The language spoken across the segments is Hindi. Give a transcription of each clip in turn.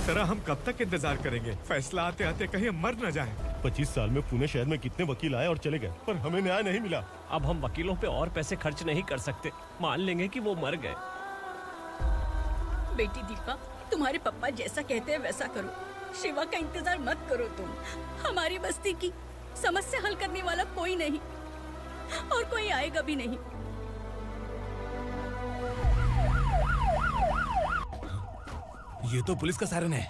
तरह हम कब तक इंतजार करेंगे? फैसला आते आते कहीं हम मर न जाएं। 25 साल में पुणे शहर में कितने वकील आए और चले गए, पर हमें न्याय नहीं मिला। अब हम वकीलों पे और पैसे खर्च नहीं कर सकते। मान लेंगे कि वो मर गए। बेटी दीपा, तुम्हारे पापा जैसा कहते हैं वैसा करो। शिवा का इंतजार मत करो तुम। हमारी बस्ती की समस्या हल करने वाला कोई नहीं और कोई आएगा भी नहीं। ये तो पुलिस का सायरन है।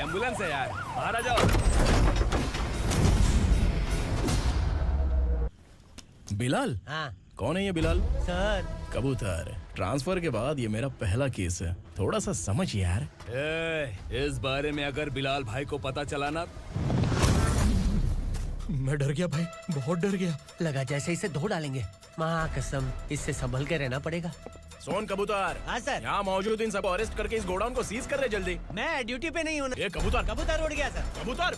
एम्बुलेंस है यार, बाहर आ जाओ। बिलाल? हाँ कौन है ये बिलाल? सर। कबूतर, ट्रांसफर के बाद ये मेरा पहला केस है, थोड़ा सा समझ यार। इस बारे में अगर बिलाल भाई को पता चला ना। मैं डर गया भाई, बहुत डर गया। लगा जैसे इसे धो डालेंगे। माँ कसम, इससे संभल के रहना पड़ेगा। सोन कबूतर। हाँ सर। यहाँ मौजूद इन सबको अरेस्ट करके इस गोडाउन को सीज कर रहे जल्दी। मैं ड्यूटी पे नहीं हूँ। ये कबूतर। कबूतर उड़ गया सर। कबूतर।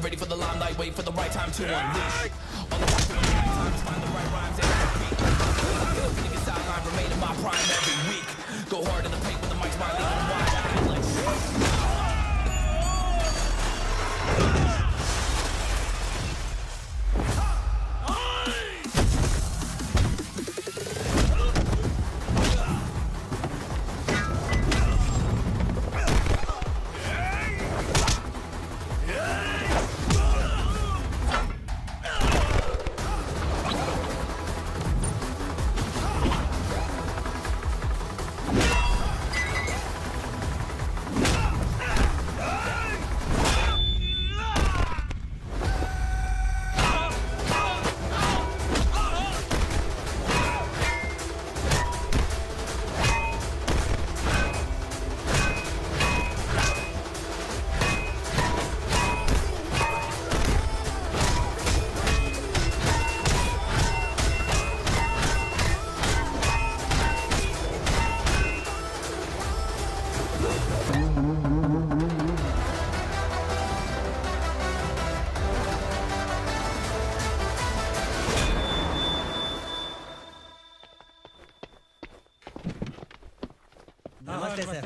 Ready for the limelight, wait for the right time to unleash. All the time to find the right rhymes and beat. Niggas sideline remain in my prime every week. Go hard in the paint with the mic's my lead and wide. I feel like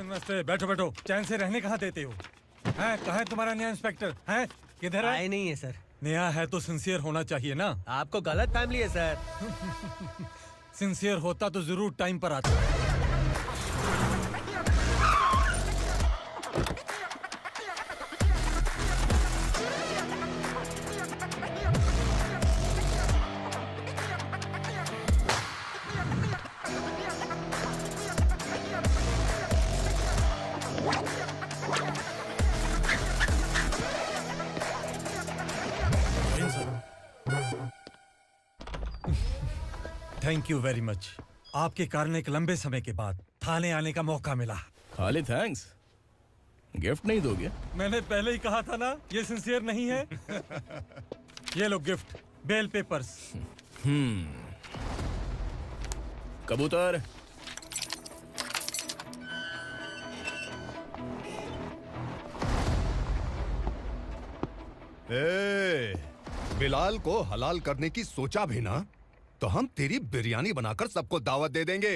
नमस्ते। बैठो बैठो, चैन से रहने कहाँ देते हो? हैं, कहाँ है तुम्हारा नया इंस्पेक्टर? हैं, किधर है? आए नहीं है सर। नया है तो सिंसियर होना चाहिए ना। आपको गलत फैमिली है सर। सिंसियर होता तो जरूर टाइम पर आता। Thank you very much. आपके कारण एक लंबे समय के बाद थाने आने का मौका मिला। खाली थैंक्स, गिफ्ट नहीं दोगे? मैंने पहले ही कहा था ना, ये सिंसियर नहीं है। ये लो गिफ्ट, बेल पेपर्स। कबूतर। बिलाल को हलाल करने की सोचा भी ना, तो हम तेरी बिरयानी बनाकर सबको दावत दे देंगे।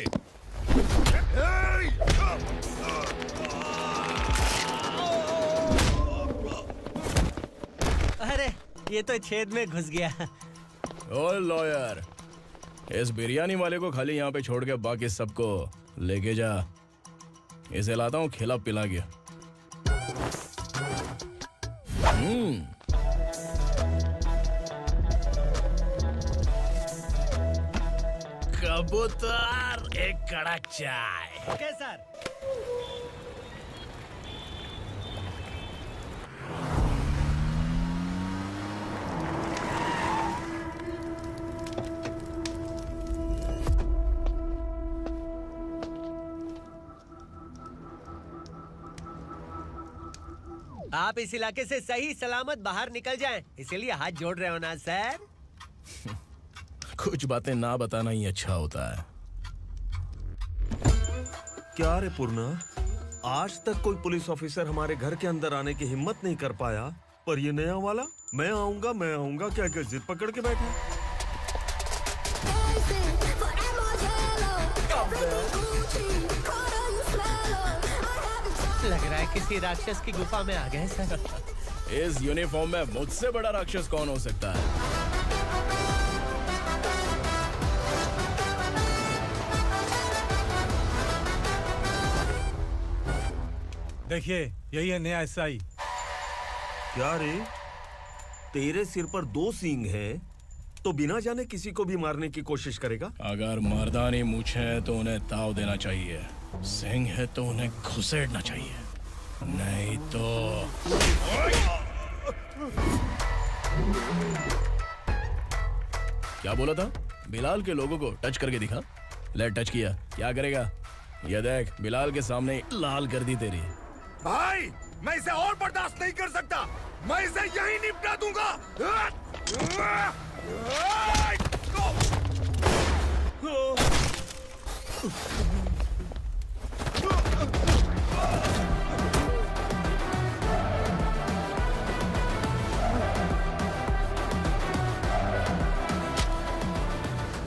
अरे ये तो छेद में घुस गया। ओ लॉयर, इस बिरयानी वाले को खाली यहाँ पे छोड़ के बाकी सबको लेके जा। इसे लाता हूँ खिला पिला के। कबूतर, एक कड़क चाय। Okay sir. आप इस इलाके से सही सलामत बाहर निकल जाएं, इसीलिए हाथ जोड़ रहे हो ना सर? कुछ बातें ना बताना ही अच्छा होता है। क्या रे पूर्णा, आज तक कोई पुलिस ऑफिसर हमारे घर के अंदर आने की हिम्मत नहीं कर पाया, पर ये नया वाला मैं आऊंगा क्या क्या जिद पकड़ के बैठा। लग रहा है किसी राक्षस की गुफा में आ गए सर। इस यूनिफॉर्म में मुझसे बड़ा राक्षस कौन हो सकता है? देखिए, यही है नया एसआई। क्या रे, तेरे सिर पर 2 सींग हैं, तो बिना जाने किसी को भी मारने की कोशिश करेगा? अगर मर्दानी मूंछ है तो उन्हें ताव देना चाहिए, सिंह है तो उन्हें घुसेड़ना चाहिए, नहीं तो। क्या बोला था? बिलाल के लोगों को टच करके दिखा। ले टच किया, क्या करेगा? ये देख, बिलाल के सामने लाल कर दी तेरी। भाई, मैं इसे और बर्दाश्त नहीं कर सकता। मैं इसे यहीं निपटा दूंगा।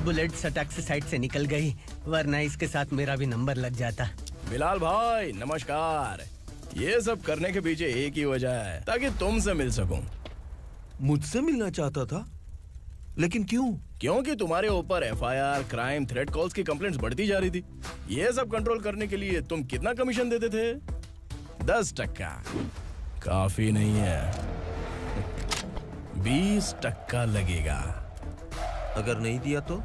बुलेट सटक से साइड से निकल गई, वरना इसके साथ मेरा भी नंबर लग जाता। बिलाल भाई नमस्कार। ये सब करने के पीछे एक ही वजह है, ताकि तुमसे मिल सकूं। मुझसे मिलना चाहता था, लेकिन क्यों? क्योंकि तुम्हारे ऊपर एफआईआर, क्राइम, थ्रेट कॉल्स की कंप्लेंट्स बढ़ती जा रही थी। ये सब कंट्रोल करने के लिए तुम कितना कमीशन देते थे? 10%। काफी नहीं है, 20% लगेगा। अगर नहीं दिया तो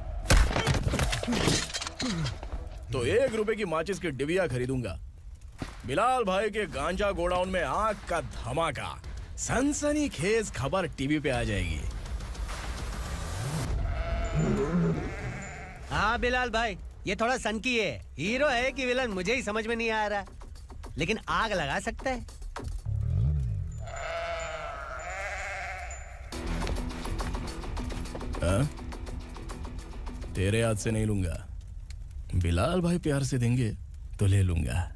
1 रुपए की माचिस की डिबिया खरीदूंगा। बिलाल भाई के गांजा गोडाउन में आग का धमाका, सनसनीखेज खबर टीवी पे आ जाएगी। हाँ बिलाल भाई, ये थोड़ा सनकी है। हीरो है कि विलन मुझे ही समझ में नहीं आ रहा, लेकिन आग लगा सकता है। हाँ? तेरे हाथ से नहीं लूंगा, बिलाल भाई प्यार से देंगे तो ले लूंगा।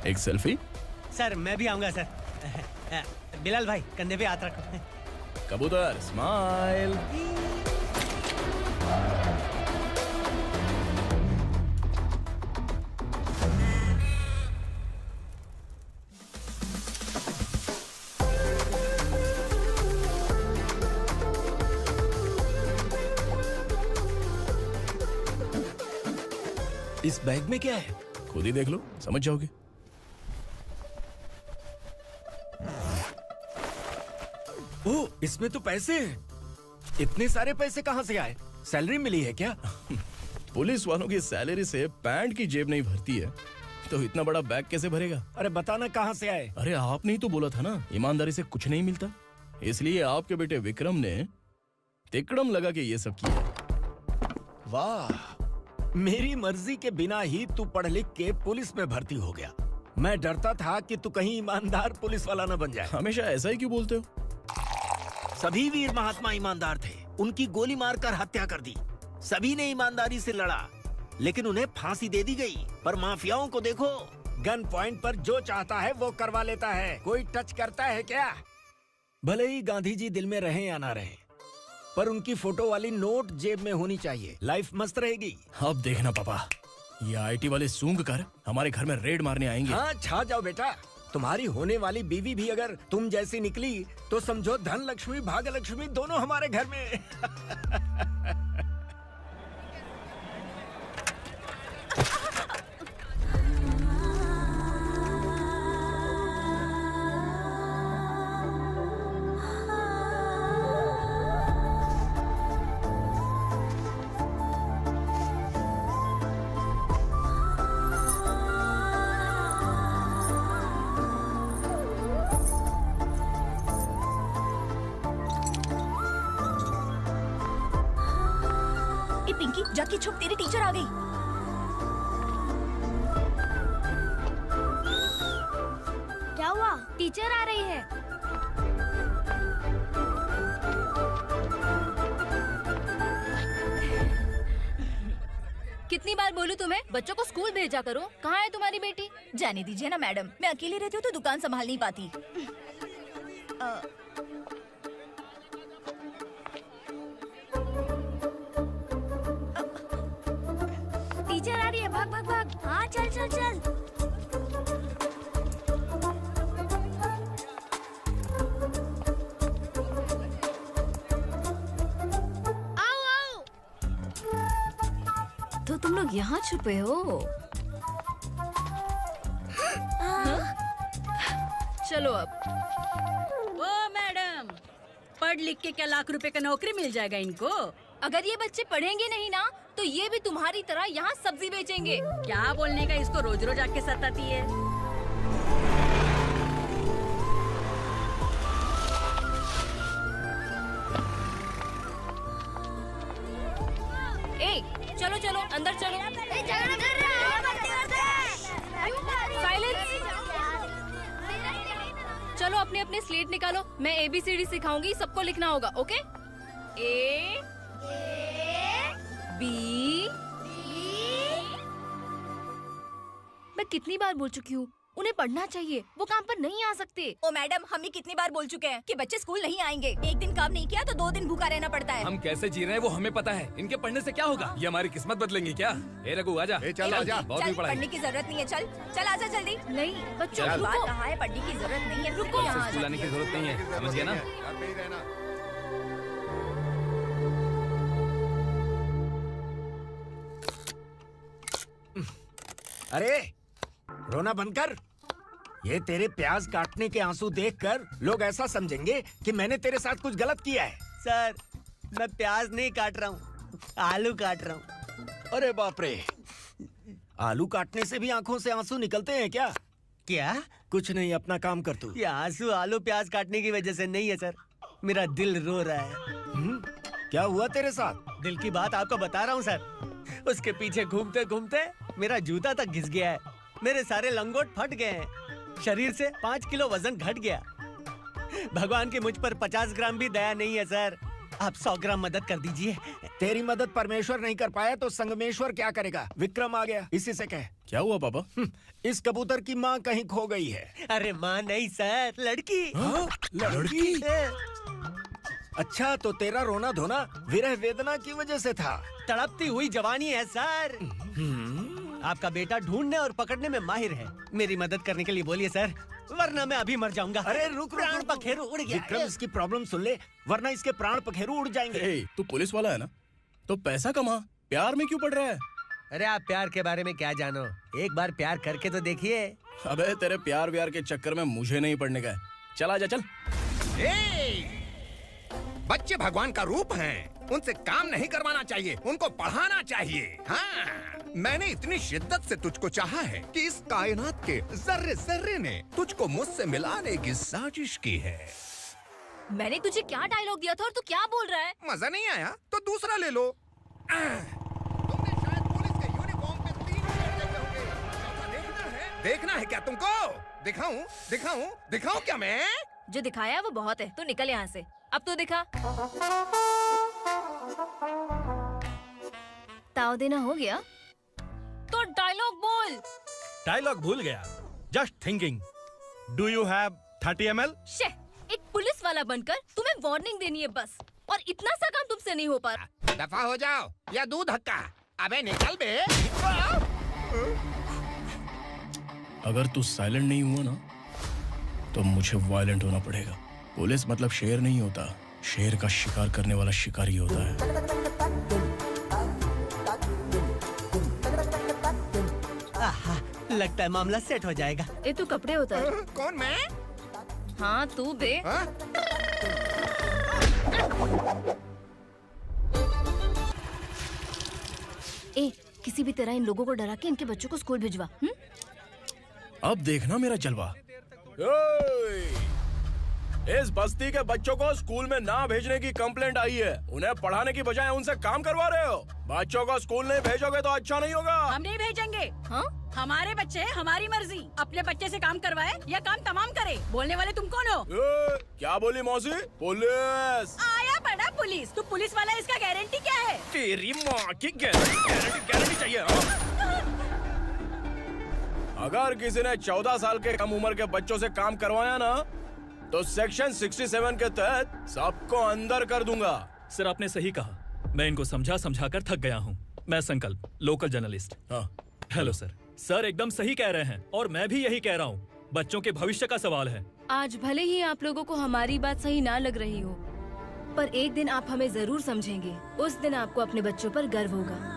एक सेल्फी? सर मैं भी आऊंगा सर। बिलाल भाई कंधे पे हाथ रखो। कबूतर स्माइल। इस बैग में क्या है? खुद ही देख लो, समझ जाओगे। ओह, इसमें तो पैसे हैं। इतने सारे पैसे कहाँ से आए? सैलरी मिली है क्या? पुलिस वालों की सैलरी से पैंट की जेब नहीं भरती है, तो इतना बड़ा बैग कैसे भरेगा? अरे बताना कहाँ से आए? अरे आपने ही तो बोला था ना, ईमानदारी से कुछ नहीं मिलता। इसलिए आपके बेटे विक्रम ने तिकड़म लगा के ये सब किया। वाह, मेरी मर्जी के बिना ही तू पढ़ लिख के पुलिस में भर्ती हो गया। मैं डरता था कि तू कहीं ईमानदार पुलिस वाला न बन जाए। हमेशा ऐसा ही क्यों बोलते हो? सभी वीर महात्मा ईमानदार थे, उनकी गोली मारकर हत्या कर दी। सभी ने ईमानदारी से लड़ा, लेकिन उन्हें फांसी दे दी गई। पर माफियाओं को देखो, गन पॉइंट पर जो चाहता है वो करवा लेता है। कोई टच करता है क्या? भले ही गांधी जी दिल में रहे या ना रहे, पर उनकी फोटो वाली नोट जेब में होनी चाहिए। लाइफ मस्त रहेगी। अब देखना पापा, ये आईटी वाले सूंघ कर हमारे घर में रेड मारने आएंगे। हाँ, छा जाओ बेटा। तुम्हारी होने वाली बीवी भी अगर तुम जैसी निकली तो समझो धन लक्ष्मी भाग्य लक्ष्मी दोनों हमारे घर में। ए पिंकी, जाके छुप, तेरी टीचर आ गई। क्या हुआ? टीचर आ रही है। कितनी बार बोलूं तुम्हें, बच्चों को स्कूल भेजा करो। कहाँ है तुम्हारी बेटी? जाने दीजिए ना मैडम, मैं अकेली रहती हूँ तो दुकान संभाल नहीं पाती। टीचर आ रही है, भाग भाग भाग। हाँ चल चल चल। आओ आओ। तो तुम लोग यहाँ छुपे हो? चलो अब। ओ मैडम, पढ़ लिख के क्या लाख रुपए का नौकरी मिल जाएगा इनको? अगर ये बच्चे पढ़ेंगे नहीं ना तो ये भी तुम्हारी तरह यहाँ सब्जी बेचेंगे। क्या बोलने का, इसको रोज रोज आके सताती है। ए, चलो चलो अंदर चलो। साइलेंस। चलो अपने अपने स्लेट निकालो, मैं ABCD सिखाऊंगी, सबको लिखना होगा। ओके? A B। मैं कितनी बार बोल चुकी हूँ, उन्हें पढ़ना चाहिए, वो काम पर नहीं आ सकते। ओ मैडम, हम भी कितनी बार बोल चुके हैं कि बच्चे स्कूल नहीं आएंगे। एक दिन काम नहीं किया तो 2 दिन भूखा रहना पड़ता है। हम कैसे जी रहे हैं वो हमें पता है, इनके पढ़ने से क्या होगा? ये हमारी किस्मत बदलेंगी क्या? ए रघु आजा। चल आजा। बहुत भी पढ़ाई। पढ़ने की जरूरत नहीं है, चल चल आजा जल्दी। नहीं बच्चों की बात कहाँ है, पढ़ने की जरूरत नहीं है, रुको यहाँ। स्कूल आने की जरूरत नहीं है, समझ गया ना? घर पे ही रहना। अरे रोना बंद कर। ये तेरे प्याज काटने के आंसू देखकर लोग ऐसा समझेंगे कि मैंने तेरे साथ कुछ गलत किया है। सर, मैं प्याज नहीं काट रहा हूँ, आलू काट रहा हूँ। अरे बाप रे, आलू काटने से भी आंखों से आंसू निकलते हैं क्या? क्या? कुछ नहीं, अपना काम कर तू। ये आंसू आलू प्याज काटने की वजह से नहीं है सर, मेरा दिल रो रहा है। क्या हुआ तेरे साथ? दिल की बात आपको बता रहा हूँ सर। उसके पीछे घूमते घूमते मेरा जूता तक घिस गया है, मेरे सारे लंगोट फट गए हैं, शरीर से 5 किलो वजन घट गया। भगवान की मुझ पर 50 ग्राम भी दया नहीं है सर, आप 100 ग्राम मदद कर दीजिए। तेरी मदद परमेश्वर नहीं कर पाया तो संगमेश्वर क्या करेगा? विक्रम आ गया, इसी से कह। क्या हुआ पापा? इस कबूतर की माँ कहीं खो गई है। अरे माँ नहीं सर, लड़की। लड़की? अच्छा, तो तेरा रोना धोना विरह वेदना की वजह से था। तड़पती हुई जवानी है सर। आपका बेटा ढूंढने और पकड़ने में माहिर है, मेरी मदद करने के लिए बोलिए सर, वरना मैं अभी मर जाऊंगा। अरे रुक, प्राण पखेरु उड़ गया। विक्रम, इसकी प्रॉब्लम सुन ले, वरना इसके प्राण पखेरु उड़ जाएंगे। ए, तू पुलिस वाला है ना, तो पैसा कमा, प्यार में क्यों पड़ रहा है? अरे आप प्यार के बारे में क्या जानो, एक बार प्यार करके तो देखिए। अबे तेरे प्यार व्यार के चक्कर में मुझे नहीं पड़ने का है, चल आजा चल। बच्चे भगवान का रूप हैं, उनसे काम नहीं करवाना चाहिए, उनको पढ़ाना चाहिए। हाँ, मैंने इतनी शिद्दत से तुझको चाहा है कि इस कायनात के जर्रे जर्रे ने तुझको मुझसे मिलाने की साजिश की है। मैंने तुझे क्या डायलॉग दिया था और तू क्या बोल रहा है? मजा नहीं आया तो दूसरा ले लो। तुमने शायद पुलिस के यूनिफॉर्म पे 3 शेर देखे होंगे। चौथा देखना है क्या तुमको? दिखाऊं दिखाऊं दिखाऊं क्या मैं? जो दिखाया वो बहुत है, तू निकल यहाँ से। अब तो दिखा। ताव देना हो गया तो डायलॉग बोल। डायलॉग भूल गया। Just thinking. Do you have 30 ml? शे, एक पुलिस वाला बनकर तुम्हें वार्निंग देनी है बस, और इतना सा काम तुमसे नहीं हो पा रहा। दफा हो जाओ या दूध हक्का। अबे निकल बे। अगर तू साइलेंट नहीं हुआ ना तो मुझे वायलेंट होना पड़ेगा। पुलिस मतलब शेर नहीं होता, शेर का शिकार करने वाला शिकारी होता है। लगता है मामला सेट हो जाएगा। ए तू कपड़े उतार। कौन मैं? हाँ तू बे। ए किसी भी तरह इन लोगों को डरा के इनके बच्चों को स्कूल भिजवा। अब देखना मेरा जलवा। इस बस्ती के बच्चों को स्कूल में ना भेजने की कंप्लेंट आई है। उन्हें पढ़ाने की बजाय उनसे काम करवा रहे हो। बच्चों को स्कूल नहीं भेजोगे तो अच्छा नहीं होगा। हम नहीं भेजेंगे। हाँ? हमारे बच्चे हमारी मर्जी। अपने बच्चे से काम करवाए या काम तमाम करे। बोलने वाले तुम कौन हो? क्या बोली मौसी? पुलिस आया पड़ा पुलिस। तू पुलिस वाला, इसका गारंटी क्या है? तेरी माँ की गारंटी चाहिए। अगर किसी ने 14 साल के कम उम्र के बच्चों से काम करवाया ना तो सेक्शन 67 के तहत सबको अंदर कर दूंगा। सर आपने सही कहा। मैं इनको समझा कर थक गया हूँ। मैं संकल्प, local journalist. Hello sir. Sir एकदम सही कह रहे हैं और मैं भी यही कह रहा हूँ। बच्चों के भविष्य का सवाल है। आज भले ही आप लोगों को हमारी बात सही ना लग रही हो, पर एक दिन आप हमें जरूर समझेंगे। उस दिन आपको अपने बच्चों पर गर्व होगा।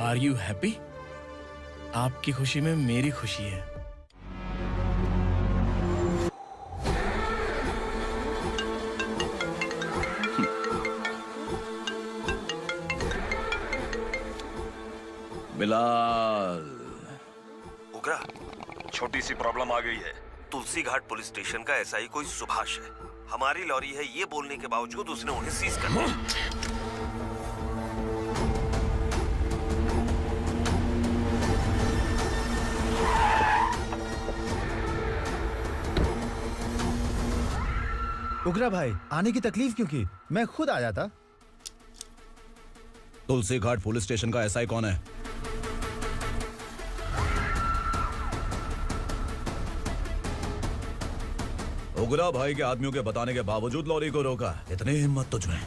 Are you happy? आपकी खुशी में मेरी खुशी है। बिलाल। उगरा, छोटी सी प्रॉब्लम आ गई है। तुलसी घाट पुलिस स्टेशन का एसआई कोई सुभाष है। हमारी लॉरी है ये बोलने के बावजूद उसने उन्हें सीज कर दिया। उगरा भाई, आने की तकलीफ क्यों की? मैं खुद आ जाता। तुलसी घाट पुलिस स्टेशन का एसआई कौन है? उगरा भाई के आदमियों के बताने के बावजूद लॉरी को रोका। इतनी हिम्मत तुझमें?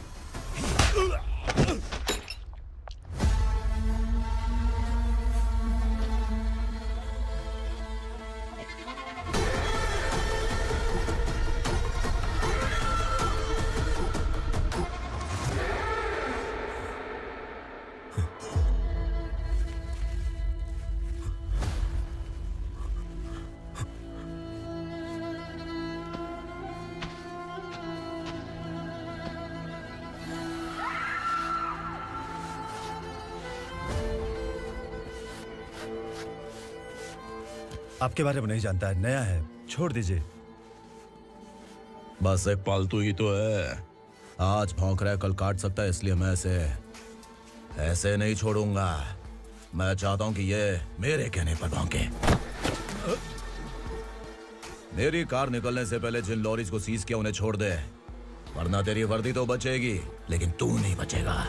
आपके बारे में नहीं जानता है, नया है, छोड़ दीजिए। बस एक पालतू ही तो है। आज भौंक रहा है, कल काट सकता है, इसलिए मैं ऐसे नहीं छोड़ूंगा। मैं चाहता हूं कि ये मेरे कहने पर भौंके। मेरी कार निकलने से पहले जिन लॉरीज को सीज किया उन्हें छोड़ दे, वरना तेरी वर्दी तो बचेगी लेकिन तू नहीं बचेगा।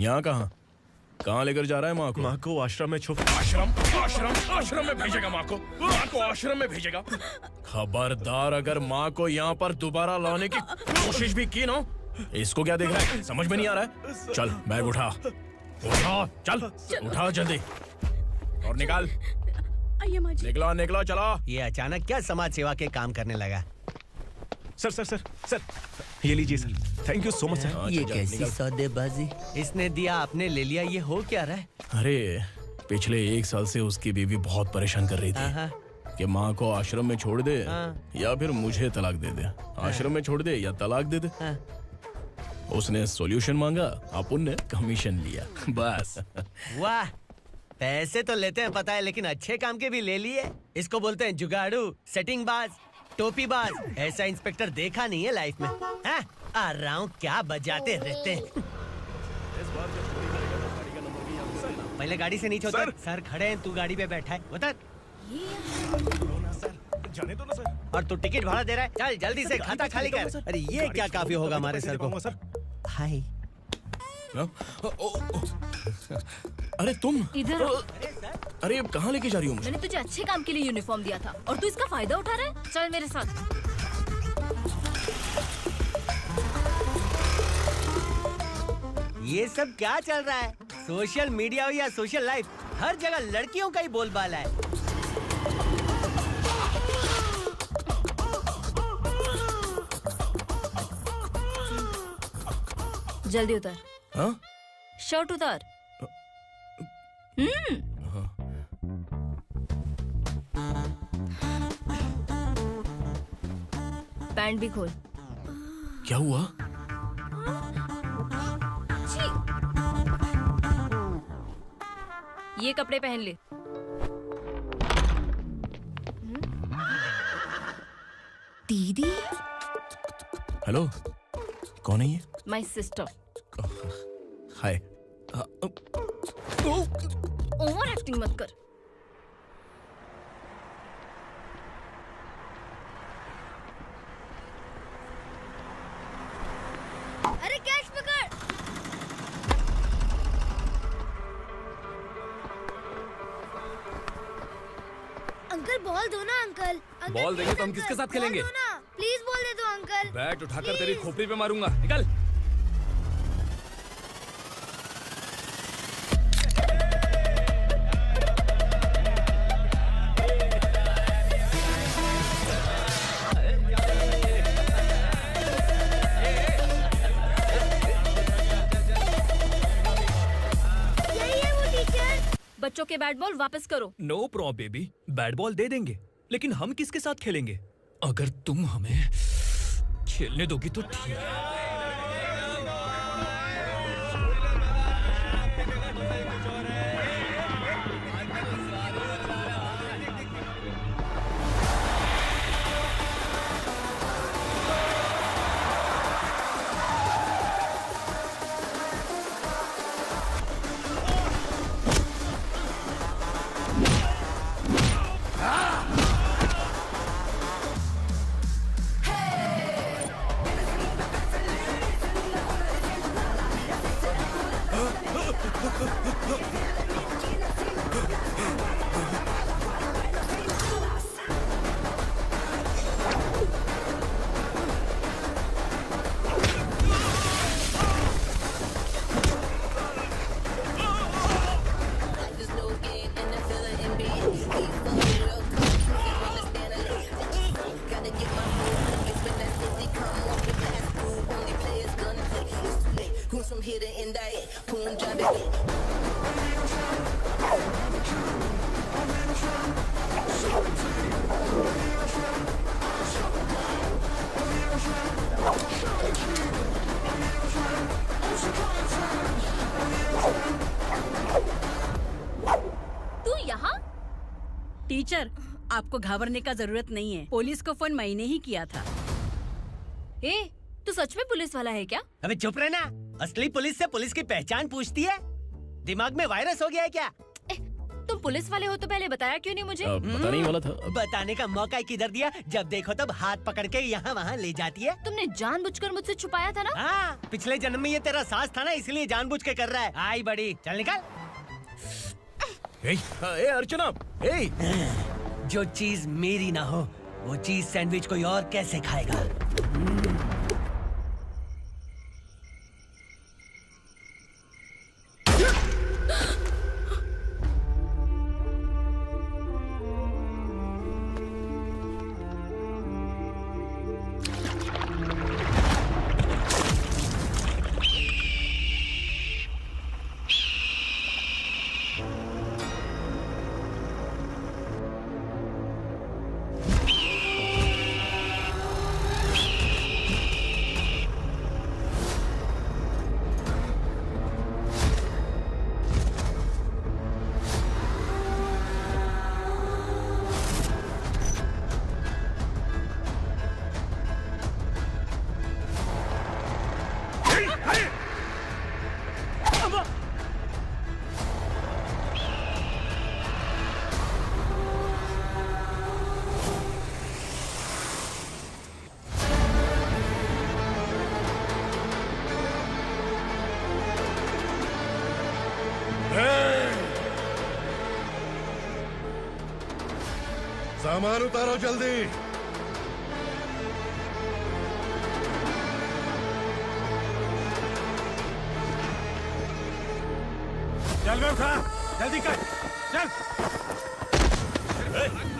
यहाँ कहाँ लेकर जा रहा है माँ को? माँ को आश्रम में आश्रम में भेजेगा माँ को आश्रम में भेजेगा। खबरदार अगर माँ को यहाँ पर दोबारा लाने की कोशिश भी की ना, इसको क्या देख रहा है? समझ में नहीं आ रहा है? चल बैग उठा, चल उठा जल्दी और निकाल। निकला चला। ये अचानक क्या समाज सेवा के काम करने लगा? सर ये लीजिए sir. Thank you so much sir. ये कैसी सौदेबाजी? इसने दिया आपने ले लिया, ये हो क्या रहा है? अरे पिछले 1 साल से उसकी बीवी बहुत परेशान कर रही थी कि माँ को आश्रम में छोड़ दे या फिर मुझे तलाक दे दे। आश्रम में छोड़ दे या तलाक दे दे। उसने सॉल्यूशन मांगा, अपन ने कमीशन लिया, बस। वाह, पैसे तो लेते हैं पता है, लेकिन अच्छे काम के भी ले लिए। इसको बोलते हैं जुगाड़ू, सेटिंग बाज, टोपी बाज। ऐसा इंस्पेक्टर देखा नहीं है लाइफ में। हाँ? आ रहा हूँ, क्या बजाते रहते हैं। पहले गाड़ी से नीचे उतर। सर खड़े हैं, तू गाड़ी पे बैठा है, उतर। जाने दो ना सर। और तू टिकट भाड़ा दे रहा है? चल जल्दी से खाता खाली कर। अरे ये क्या काफी होगा हमारे सर को? हाय। अरे तुम इधर। अरे कहाँ लेके जा रही हो मुझे? मैंने तुझे अच्छे काम के लिए यूनिफॉर्म दिया था और तू इसका फायदा उठा रहा है। चल मेरे साथ। ये सब क्या चल रहा है? सोशल मीडिया हो या सोशल लाइफ, हर जगह लड़कियों का ही बोलबाला है। जल्दी उतर। हाँ? शर्ट उतार। पैंट भी खोल। क्या हुआ? ये कपड़े पहन ले। दीदी। हेलो, कौन है ये? My sister. Hi. Over acting मत कर। अरे कैश पकड़। अंकल बॉल दो ना अंकल। बॉल देंगे तो हम किसके साथ खेलेंगे? प्लीज बॉल दे दो अंकल। बैट उठाकर तेरी खोपड़ी पे मारूंगा। निकल। बच्चों के बैट बॉल वापस करो। No problem baby, bat ball दे देंगे, लेकिन हम किसके साथ खेलेंगे? अगर तुम हमें खेलने दोगी तो ठीक है। टीचर, आपको घबराने का जरूरत नहीं है। पुलिस को फोन मैंने ही किया था। ए, तू सच में पुलिस वाला है क्या? अबे चुप रहना। असली पुलिस से पुलिस की पहचान पूछती है? दिमाग में वायरस हो गया है क्या? तुम पुलिस वाले हो तो पहले बताया क्यों नहीं मुझे? बताने ही वाला था। बताने का मौका किधर दिया? जब देखो तब हाथ पकड़ के यहाँ वहाँ ले जाती है। तुमने जानबूझकर मुझसे छुपाया था ना? हाँ, पिछले जन्म में ये तेरा सास था ना, इसलिए जानबूझ के कर रहा है। आई बड़ी, चल निकल। ए अर्चना, जो चीज मेरी ना हो वो चीज सैंडविच कोई और कैसे खाएगा? सामान उतारो जल्दी। चल बे उठा, जल्दी कर, चल।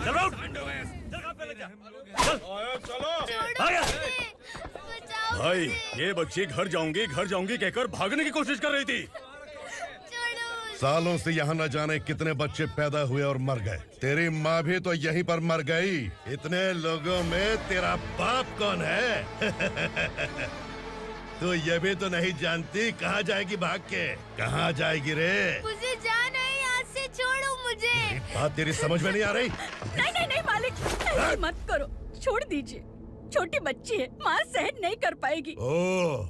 चल राउट। चलो। भाई, ये बच्ची घर जाऊंगी कहकर भागने की कोशिश कर रही थी। सालों से यहाँ न जाने कितने बच्चे पैदा हुए और मर गए। तेरी माँ भी तो यहीं पर मर गई। इतने लोगों में तेरा बाप कौन है? तू ये भी तो नहीं जानती कहाँ जाएगी भाग के? कहाँ जाएगी रे? मुझे जाना है, यहाँ से छोड़ो मुझे। बात तेरी समझ में नहीं आ रही? नहीं नहीं नहीं मालिक, ऐसे मत करो, छोड़ दीजिए। छोटी बच्ची है, माँ सहन नहीं कर पाएगी। ओह,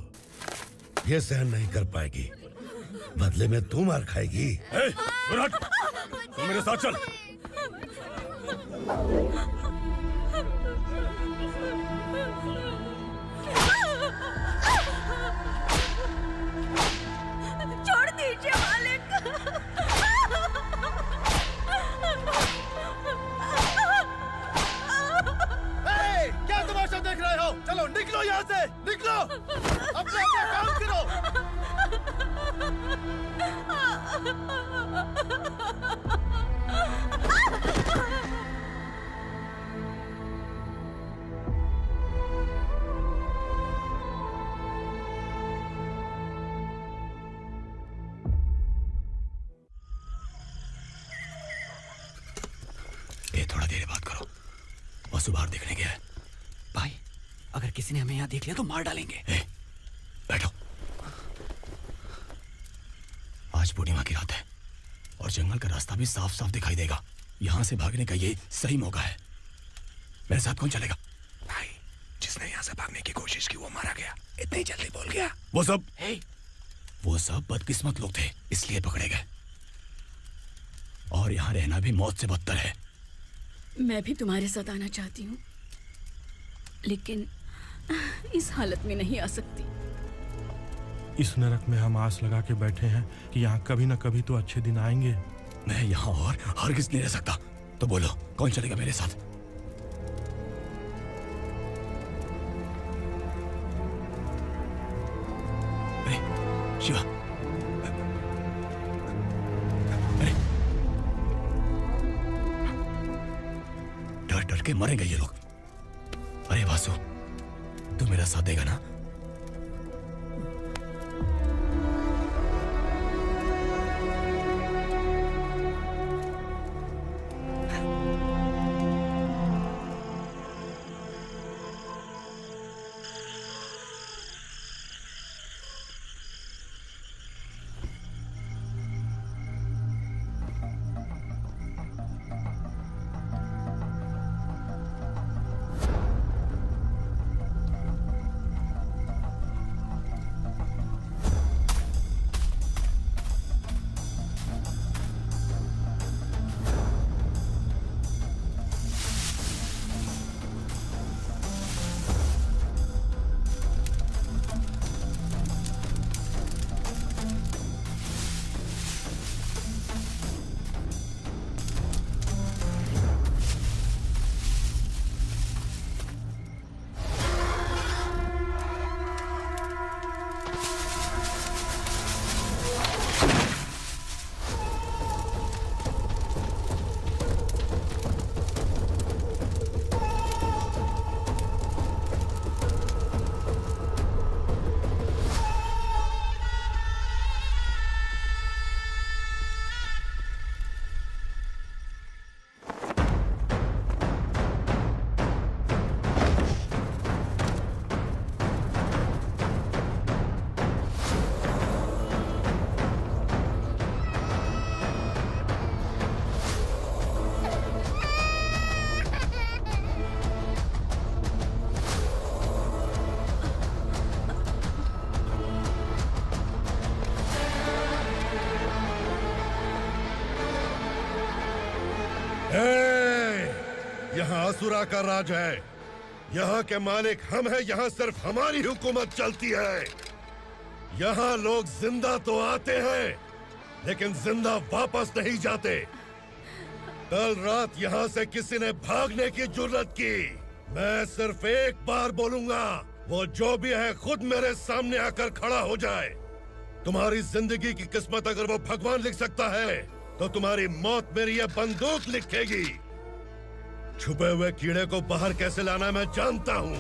ये सहन नहीं कर पाएगी, बदले में तू मार खाएगी। तू मेरे साथ चल। छोड़ दीजिए मालिक। क्या तमाशा देख रहे हो? चलो निकलो यहाँ से, निकलो। अपना काम करो। ए, थोड़ा देर बात करो। वसु बाहर देखने गया है। भाई, अगर किसी ने हमें यहाँ देख लिया तो मार डालेंगे। बैठो। आज पूर्णिमा की रात है और जंगल का रास्ता भी साफ साफ दिखाई देगा। यहाँ से भागने का ये सही मौका है। मेरे साथ कौन चलेगा? भाई, जिसने यहाँ से भागने की कोशिश की वो मारा गया। इतनी जल्दी बोल गया। वो सब बदकिस्मत लोग थे, इसलिए पकड़े गए। और यहाँ रहना भी मौत से बदतर है। मैं भी तुम्हारे साथ आना चाहती हूँ, लेकिन इस हालत में नहीं आ सकती। इस नरक में हम आस लगा के बैठे हैं कि यहाँ कभी न कभी तो अच्छे दिन आएंगे। मैं यहाँ और हरगिज़ नहीं रह सकता। तो बोलो, कौन चलेगा मेरे साथ? अरे शिवा, अरे डर डर के मरेंगे ये लोग। अरे वासु, तू मेरा साथ देगा ना? यहाँ असुरा का राज है। यहाँ के मालिक हम हैं। यहाँ सिर्फ हमारी हुकूमत चलती है। यहाँ लोग जिंदा तो आते हैं, लेकिन जिंदा वापस नहीं जाते। कल रात यहाँ से किसी ने भागने की जुर्रत की। मैं सिर्फ एक बार बोलूंगा, वो जो भी है खुद मेरे सामने आकर खड़ा हो जाए। तुम्हारी जिंदगी की किस्मत अगर वो भगवान लिख सकता है, तो तुम्हारी मौत मेरी ये बंदूक लिखेगी। छुपे हुए कीड़े को बाहर कैसे लाना मैं जानता हूँ।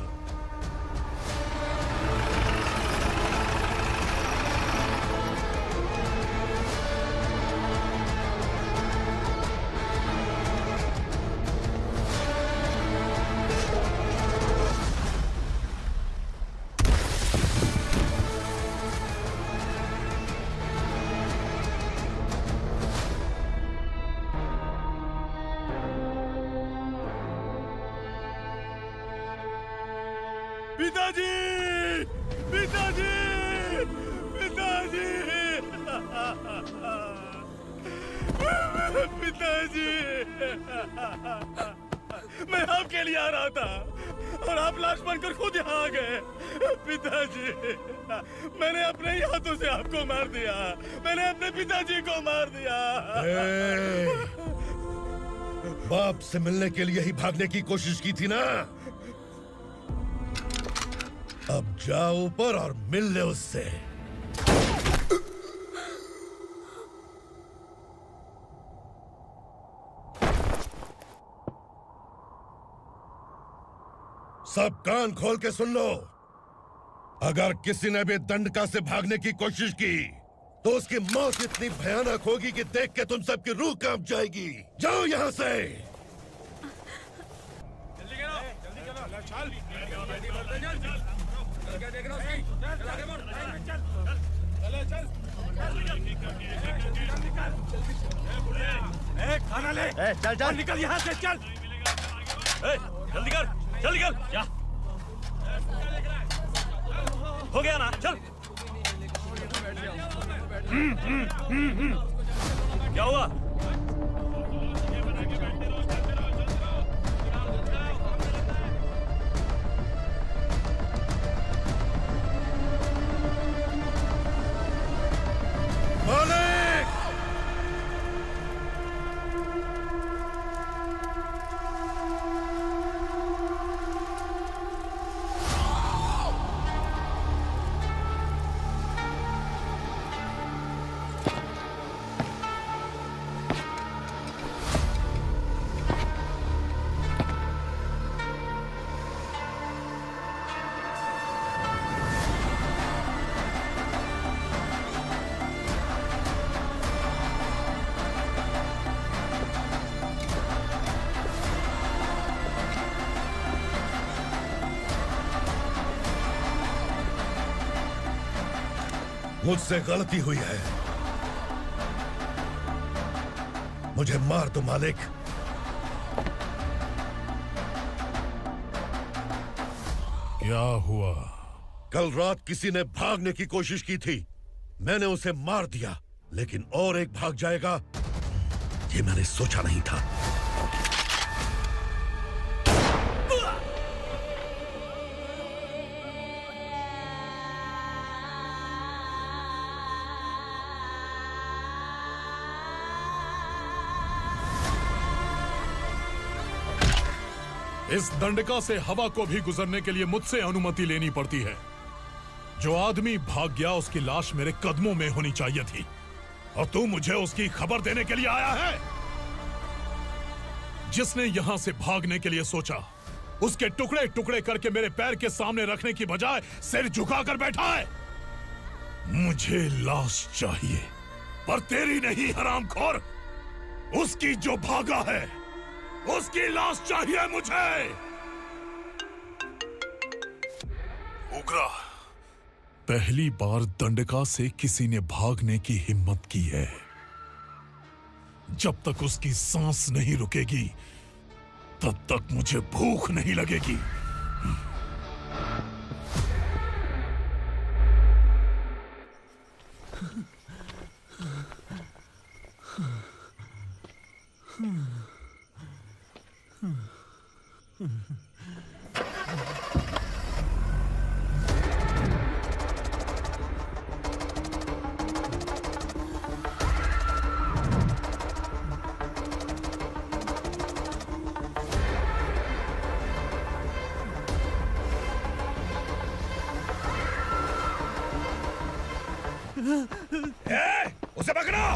पिताजी, पिताजी, पिताजी, पिताजी, मैं आपके लिए आ रहा था और आप लाश बनकर खुद यहाँ आ गए। पिताजी, मैंने अपने ही हाथों से आपको मार दिया। मैंने अपने पिताजी को मार दिया। बाप से मिलने के लिए ही भागने की कोशिश की थी ना? अब जाओ ऊपर और मिल ले उससे। सब कान खोल के सुन लो। अगर किसी ने भी दंडका से भागने की कोशिश की तो उसकी मौत इतनी भयानक होगी कि देख के तुम सबकी रूह कांप जाएगी। जाओ यहाँ से। खाना ले। चल चल निकल यहाँ से, चल। जल्दी कर, जल्दी कर। जा। हो गया ना, चल। क्या हुआ? मुझसे गलती हुई है। मुझे मार दो मालिक। क्या हुआ? कल रात किसी ने भागने की कोशिश की थी। मैंने उसे मार दिया, लेकिन और एक भाग जाएगा ये मैंने सोचा नहीं था। इस दंडका से हवा को भी गुजरने के लिए मुझसे अनुमति लेनी पड़ती है। जो आदमी भाग गया उसकी लाश मेरे कदमों में होनी चाहिए थी, और तू मुझे उसकी खबर देने के लिए आया है। जिसने यहां से भागने के लिए सोचा उसके टुकड़े टुकड़े करके मेरे पैर के सामने रखने की बजाय सिर झुकाकर बैठा है। मुझे लाश चाहिए, पर तेरी नहीं हरामखोर। उसकी जो भागा है उसकी लाश चाहिए मुझे। उग्रा, पहली बार दंडका से किसी ने भागने की हिम्मत की है। जब तक उसकी सांस नहीं रुकेगी तब तक मुझे भूख नहीं लगेगी। उसे पकड़ो।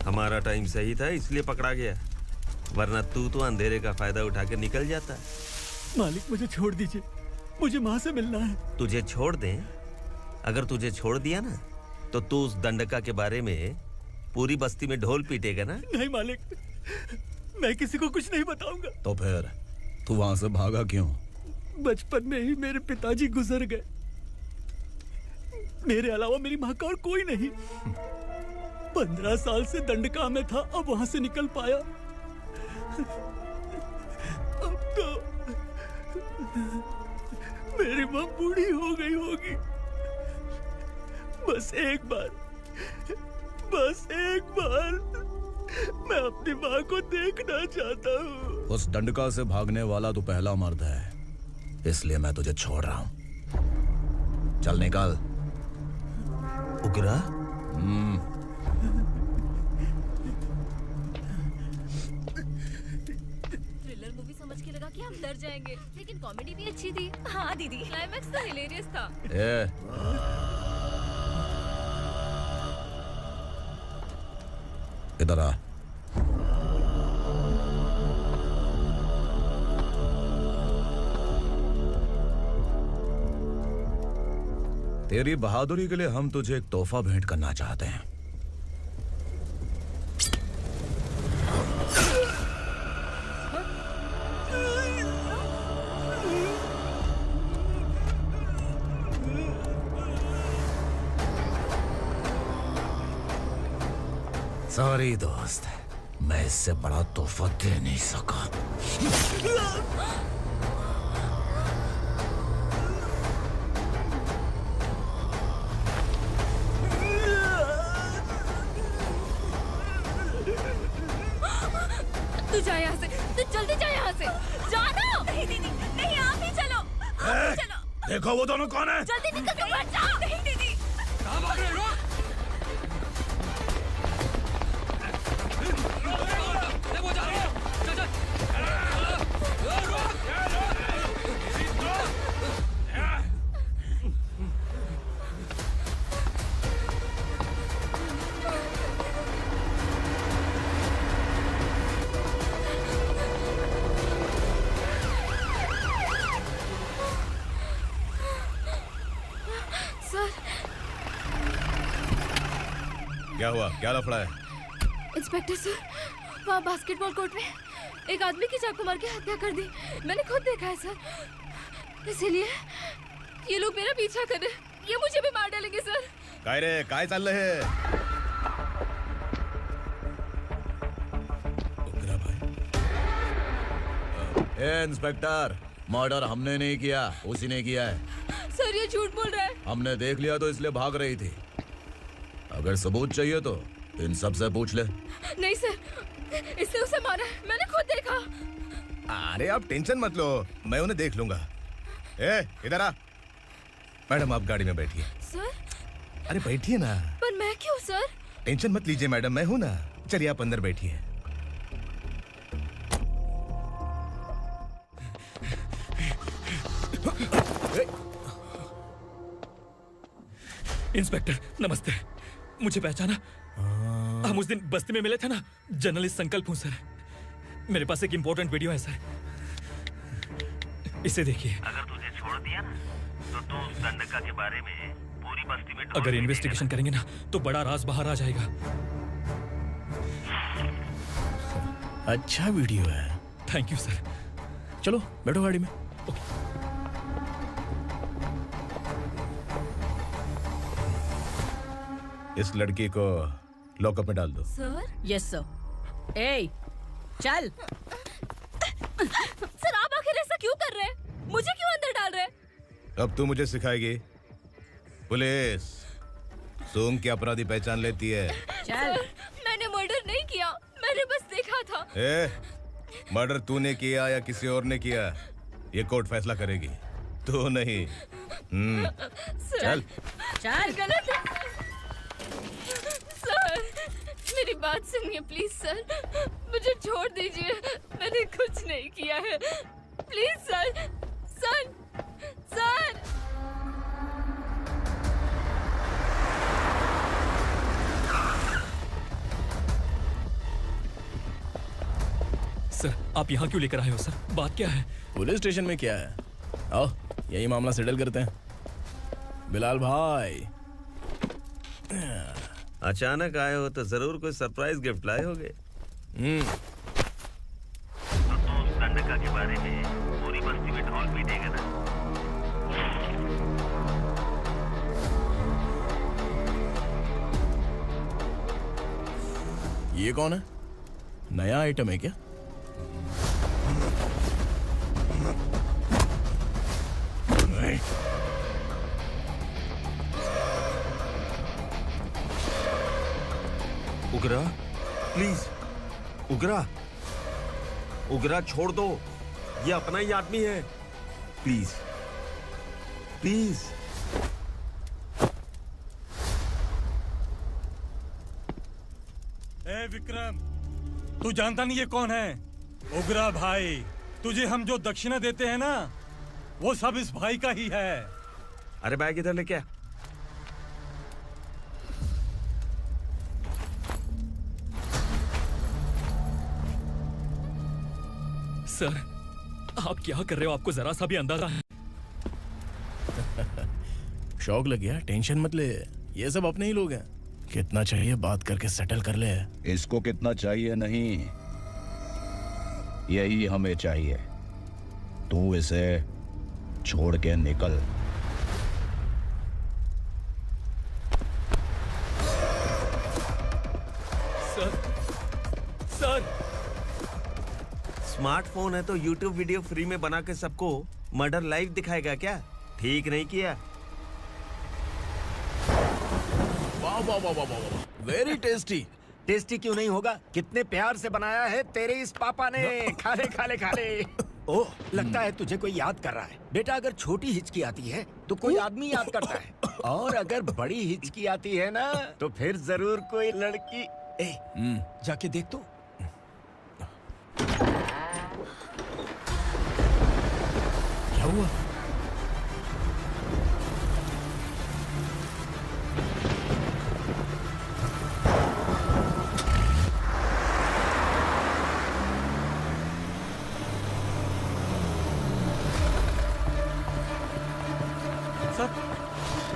हमारा टाइम सही था इसलिए पकड़ा गया। वरना तू तो अंधेरे का फायदा उठा के निकल जाता। मालिक मुझे छोड़ दीजिए, मुझे माँ से मिलना है। तुझे छोड़ दें? अगर तुझे छोड़ दिया ना तो तू उस दंडका के बारे में पूरी बस्ती में ढोल पीटेगा ना। नहीं मालिक, मैं किसी को कुछ नहीं बताऊंगा। तो फिर तू वहां से भागा क्यों? बचपन में ही मेरे पिताजी गुजर गए, मेरे अलावा मेरी माँ का और कोई नहीं। 15 साल से दंडका में था, अब वहां से निकल पाया। अब तो मेरी माँ बूढ़ी हो गई होगी। बस एक बार मैं अपनी माँ को देखना चाहता हूँ। उस दंडका से भागने वाला तू पहला मर्द है, इसलिए मैं तुझे छोड़ रहा हूँ। चल निकल। उग्रा? थ्रिलर मूवी समझ के लगा कि हम डर जाएंगे, लेकिन कॉमेडी भी अच्छी थी। हाँ दीदी, क्लाइमैक्स तो हिलेरियस था। इधर आ। तेरी बहादुरी के लिए हम तुझे एक तोहफा भेंट करना चाहते हैं। सॉरी दोस्त, मैं इससे बड़ा तोहफा दे नहीं सका। तू जा यहाँ से, तू जल्दी जा यहाँ से। जाना। नहीं दीदी, नहीं आप ही चलो, आप ही चलो। देखो वो दोनों कौन है? जल्दी निकल के मत जाओ। नहीं दीदी। कहाँ भाग रहे हो? वो जा रहे हो। चल। क्या हुआ? क्या लफड़ा है? इंस्पेक्टर सर, वहाँ बास्केटबॉल कोर्ट में एक आदमी की चाकू मार के हत्या कर दी। मैंने खुद देखा है सर, इसीलिए ये लोग मेरा पीछा कर रहे हैं। ये मुझे भी मार डालेंगे सर। काय रे, काय चाललंय हे? ए इंस्पेक्टर, मर्डर हमने नहीं किया, उसी ने किया है। सर ये झूठ बोल रहा है। हमने देख लिया तो इसलिए भाग रही थी। अगर सबूत चाहिए तो इन सब से पूछ ले। नहीं सर, इसने उसे मारा है, मैंने खुद देखा। अरे आप टेंशन मत लो, मैं उन्हें देख लूंगा। ए, इधर आ। मैडम आप गाड़ी में बैठिए। सर? अरे बैठिए ना। पर मैं क्यों सर? टेंशन मत लीजिए मैडम, मैं हूं ना। चलिए आप अंदर बैठिए। इंस्पेक्टर नमस्ते, मुझे पहचाना? हम उस दिन बस्ती में मिले थे ना। जर्नलिस्ट संकल्प हूँ सर। मेरे पास एक इम्पोर्टेंट वीडियो है सर, इसे देखिए। अगर तुझे छोड़ दिया ना तो तू उस दंडका के बारे में पूरी बस्ती में अगर इन्वेस्टिगेशन करेंगे ना तो बड़ा राज बाहर आ जाएगा। अच्छा वीडियो है। Thank you sir. चलो बैठो गाड़ी में। इस लड़की को लॉकअप में डाल दो। सर? Yes sir. ए, चल। सर आप आखिर ऐसा क्यों कर रहे हैं? मुझे क्यों अंदर डाल रहे हैं? अब तू मुझे सिखाएगी? पुलिस सूंघ के अपराधी पहचान लेती है। चल। मैंने मर्डर नहीं किया, मैंने बस देखा था। मर्डर तूने किया या किसी और ने किया, ये कोर्ट फैसला करेगी, तू नहीं। चल चल। गलत है सर, मेरी बात सुनिए प्लीज सर, मुझे छोड़ दीजिए, मैंने कुछ नहीं किया है। Please sir, sir, sir. Sir आप यहाँ क्यों लेकर आए हो सर? बात क्या है? पुलिस स्टेशन में क्या है? आओ यही मामला सेटल करते हैं। बिलाल भाई, अचानक आए हो तो जरूर कोई सरप्राइज गिफ्ट लाए होगे। तो गंडका के बारे में पूरी बस्ती में ढोल पीटेगा ना। ये कौन है? नया आइटम है क्या? उगरा, प्लीज उगरा, उगरा छोड़ दो, ये अपना ही आदमी है। Please please. ए विक्रम, तू जानता नहीं ये कौन है? उगरा भाई। तुझे हम जो दक्षिणा देते हैं ना, वो सब इस भाई का ही है। अरे बैग इधर लेके आ। सर आप क्या कर रहे हो? आपको जरा सा भी अंदाजा है? शौक लग गया? टेंशन मत ले, ये सब अपने ही लोग हैं। कितना चाहिए बात करके सेटल कर ले। इसको कितना चाहिए नहीं, यही हमें चाहिए। तू इसे छोड़ के निकल। सर स्मार्टफोन है तो YouTube वीडियो फ्री में बना के सबको मर्डर लाइव दिखाएगा क्या? ठीक नहीं किया। वाह वाह वाह वाह वाह, वेरी टेस्टी। टेस्टी क्यों नहीं होगा? कितने प्यार से बनाया है तेरे इस पापा ने। खा ले खा ले खा ले। ओह, लगता है तुझे कोई याद कर रहा है। बेटा अगर छोटी हिचकी आती है तो कोई आदमी याद करता है, और अगर बड़ी हिचकी आती है ना तो फिर जरूर कोई लड़की। ए, जाके देख तो। क्या हुआ?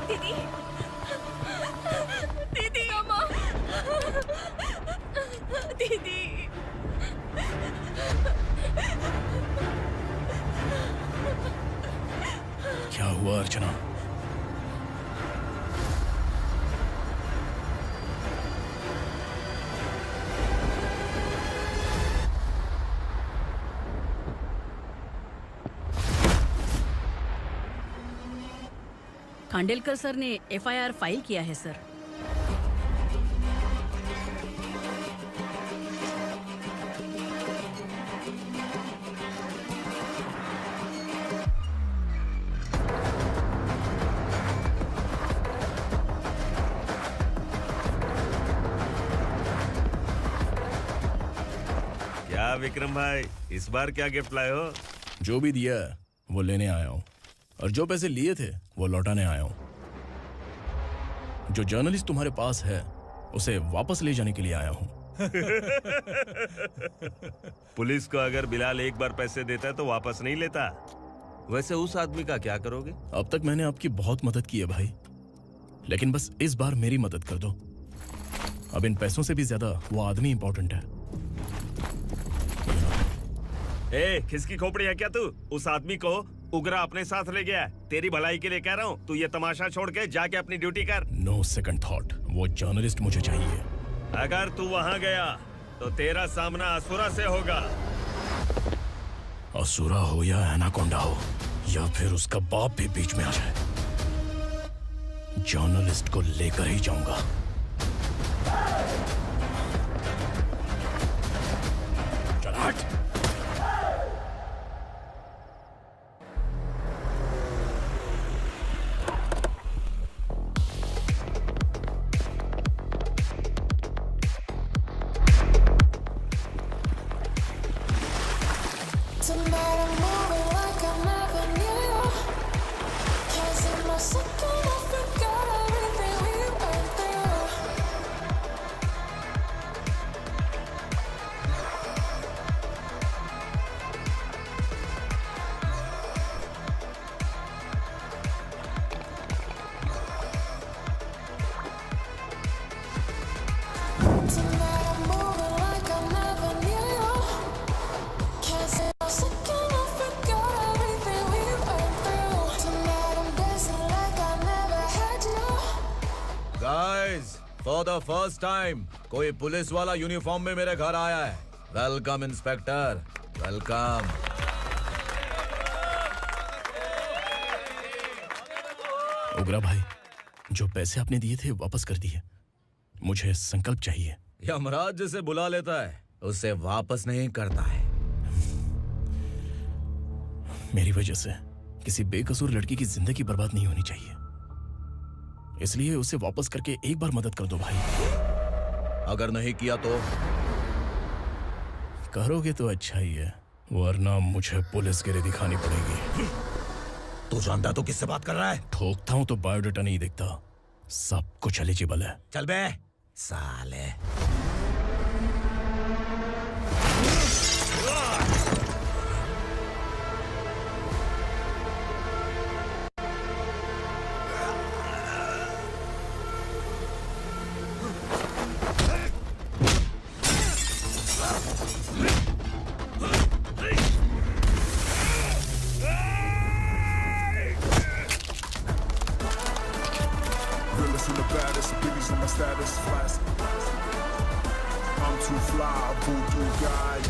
दीदी, दीदी, अम्मा, दीदी। क्या हुआ अर्चना? खांडेलकर सर ने एफआईआर फाइल किया है सर। क्या विक्रम भाई, इस बार क्या गिफ्ट लाए हो? जो भी दिया है वो लेने आया हूं, और जो पैसे लिए थे वो लौटाने आया हूं। जो जर्नलिस्ट तुम्हारे पास है उसे वापस ले जाने के लिए आया हूं। पुलिस को अगर बिलाल एक बार पैसे देता है तो वापस नहीं लेता। वैसे उस आदमी का क्या करोगे? अब तक मैंने आपकी बहुत मदद की है भाई, लेकिन बस इस बार मेरी मदद कर दो। अब इन पैसों से भी ज्यादा वो आदमी इंपॉर्टेंट है। ए, किसकी खोपड़ी है क्या तू? उस आदमी को उगरा अपने साथ ले गया। तेरी भलाई के लिए कह रहा हूँ, तू ये तमाशा छोड़ के जाके अपनी ड्यूटी कर। नो सेकंड थॉट, वो जर्नलिस्ट मुझे चाहिए। अगर तू वहाँ गया तो तेरा सामना असुरा से होगा। असुरा हो या एनाकोंडा हो, या फिर उसका बाप भी बीच में आ जाए, जर्नलिस्ट को लेकर ही जाऊंगा। चल हट। फॉर द फर्स्ट टाइम कोई पुलिस वाला यूनिफॉर्म में मेरे घर आया है। Welcome inspector, welcome. उग्रा भाई, जो पैसे आपने दिए थे वापस कर दिए। मुझे संकल्प चाहिए। यमराज जिसे बुला लेता है उसे वापस नहीं करता है। मेरी वजह से किसी बेकसूर लड़की की जिंदगी बर्बाद नहीं होनी चाहिए, इसलिए उसे वापस करके एक बार मदद कर दो भाई। अगर नहीं किया तो? करोगे तो अच्छा ही है, वरना मुझे पुलिसगिरी दिखानी पड़ेगी। तू जानता तो किससे बात कर रहा है? ठोकता हूं तो बायोडाटा नहीं दिखता, सब कुछ एलिजिबल है। चल बे साले। Realest and the baddest, biggies on my status, flash. I'm too fly, voodoo guy.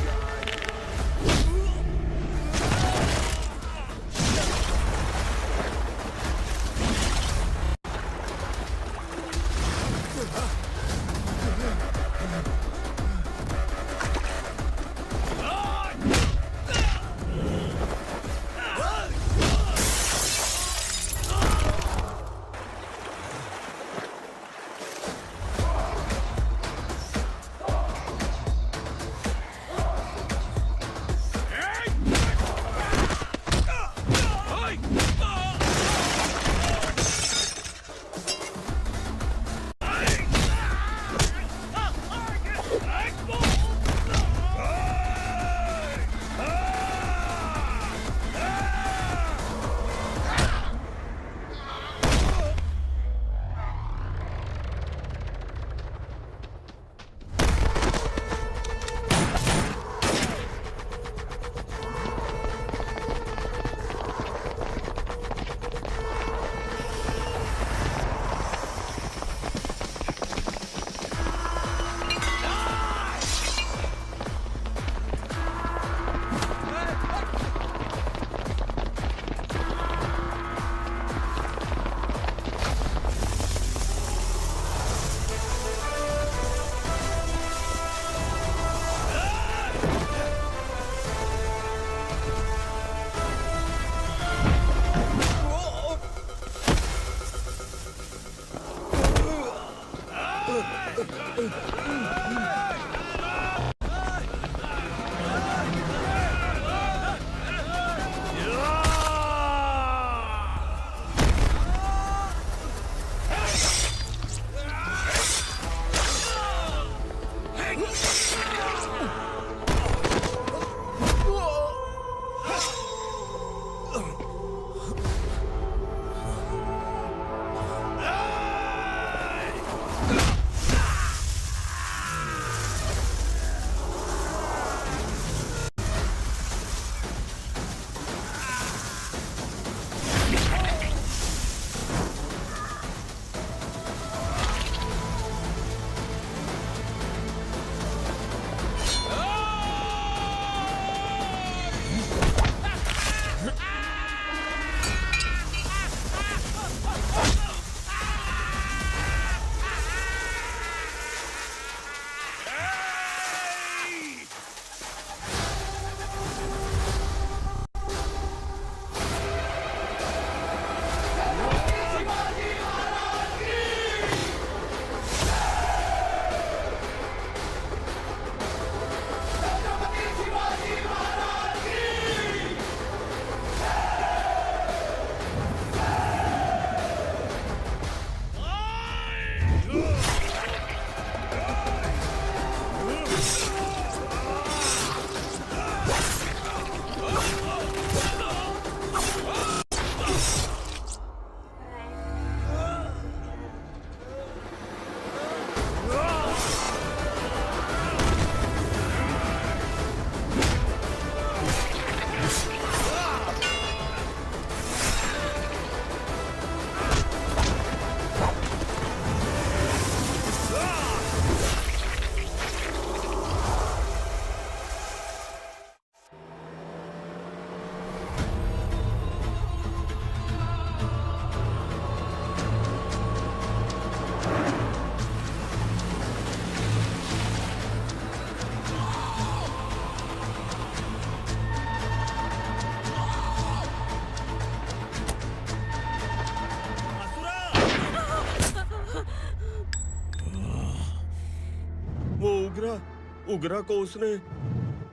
उगरा को उसने।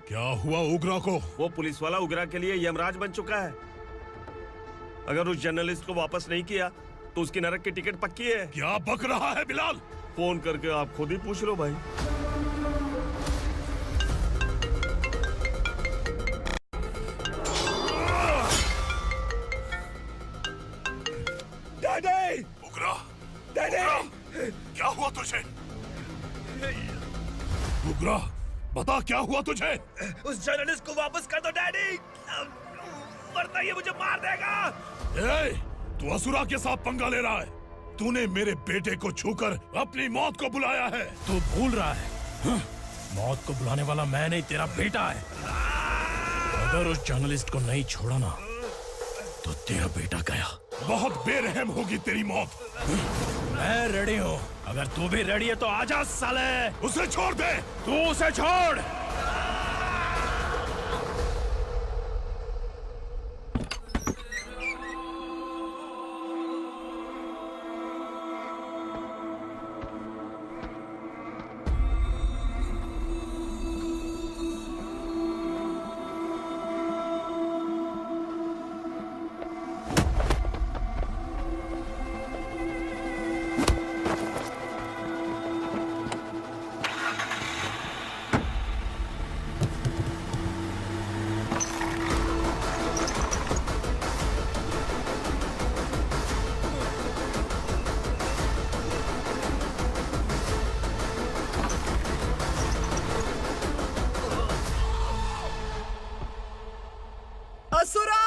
क्या हुआ उगरा को? वो पुलिस वाला उगरा के लिए यमराज बन चुका है। अगर उस जर्नलिस्ट को वापस नहीं किया तो उसकी नरक की टिकट पक्की है। क्या बक रहा है बिलाल? फोन करके आप खुद ही पूछ लो भाई। डैडी! उगरा! डैडी! क्या हुआ तुझे? उगरा, बता क्या हुआ तुझे? उस जर्नलिस्ट को वापस कर दो डैडी, वरना ये मुझे मार देगा। ए, तू असुरा के साथ पंगा ले रहा है। तूने मेरे बेटे को छूकर अपनी मौत को बुलाया है। तू भूल रहा है, मौत को बुलाने वाला मैं नहीं, तेरा बेटा है। अगर उस जर्नलिस्ट को नहीं छोड़ा ना तो तेरा बेटा गया। बहुत बेरहम होगी तेरी मौत। मैं रेडी हूँ, अगर तू भी रेडी है तो आजा साले। उसे छोड़ दे। तू उसे छोड़। असुरा!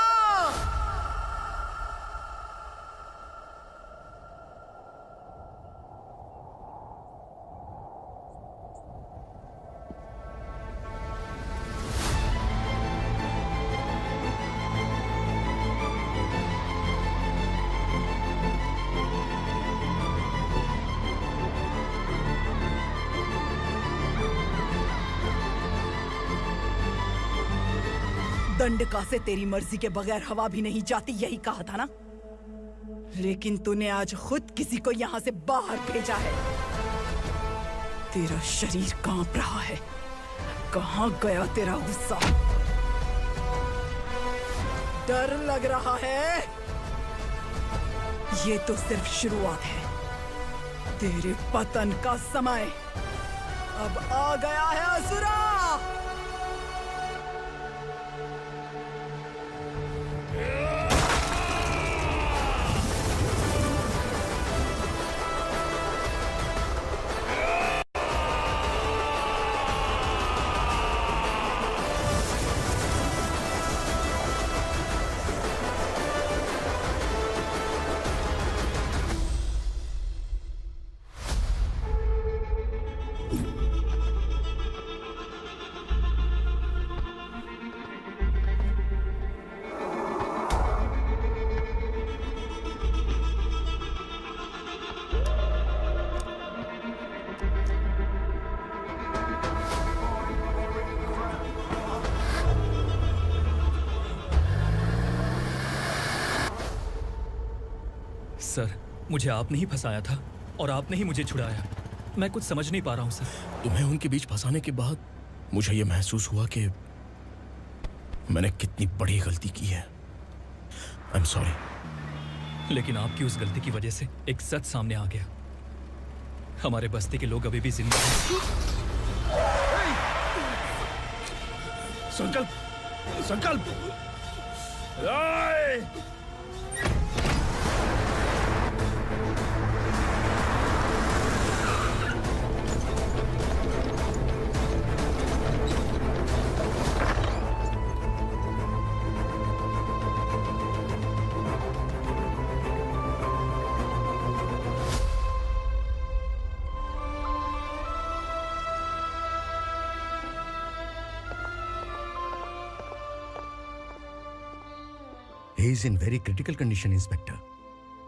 दंडका से तेरी मर्जी के बगैर हवा भी नहीं जाती, यही कहा था ना? लेकिन तूने आज खुद किसी को यहाँ से बाहर भेजा है। तेरा शरीर कांप रहा है। कहाँ गया तेरा गुस्सा? डर लग रहा है? ये तो सिर्फ शुरुआत है। तेरे पतन का समय अब आ गया है असुरा। सर, मुझे आपने ही फंसाया था और आपने ही मुझे छुड़ाया। मैं कुछ समझ नहीं पा रहा हूँ सर। तुम्हें उनके बीच फंसाने के बाद मुझे ये महसूस हुआ कि मैंने कितनी बड़ी गलती की है। I am sorry. लेकिन आपकी उस गलती की वजह से एक सच सामने आ गया। हमारे बस्ती के लोग अभी भी जिंदा हैं। संकल्प, संकल्प! He is in very critical condition, inspector.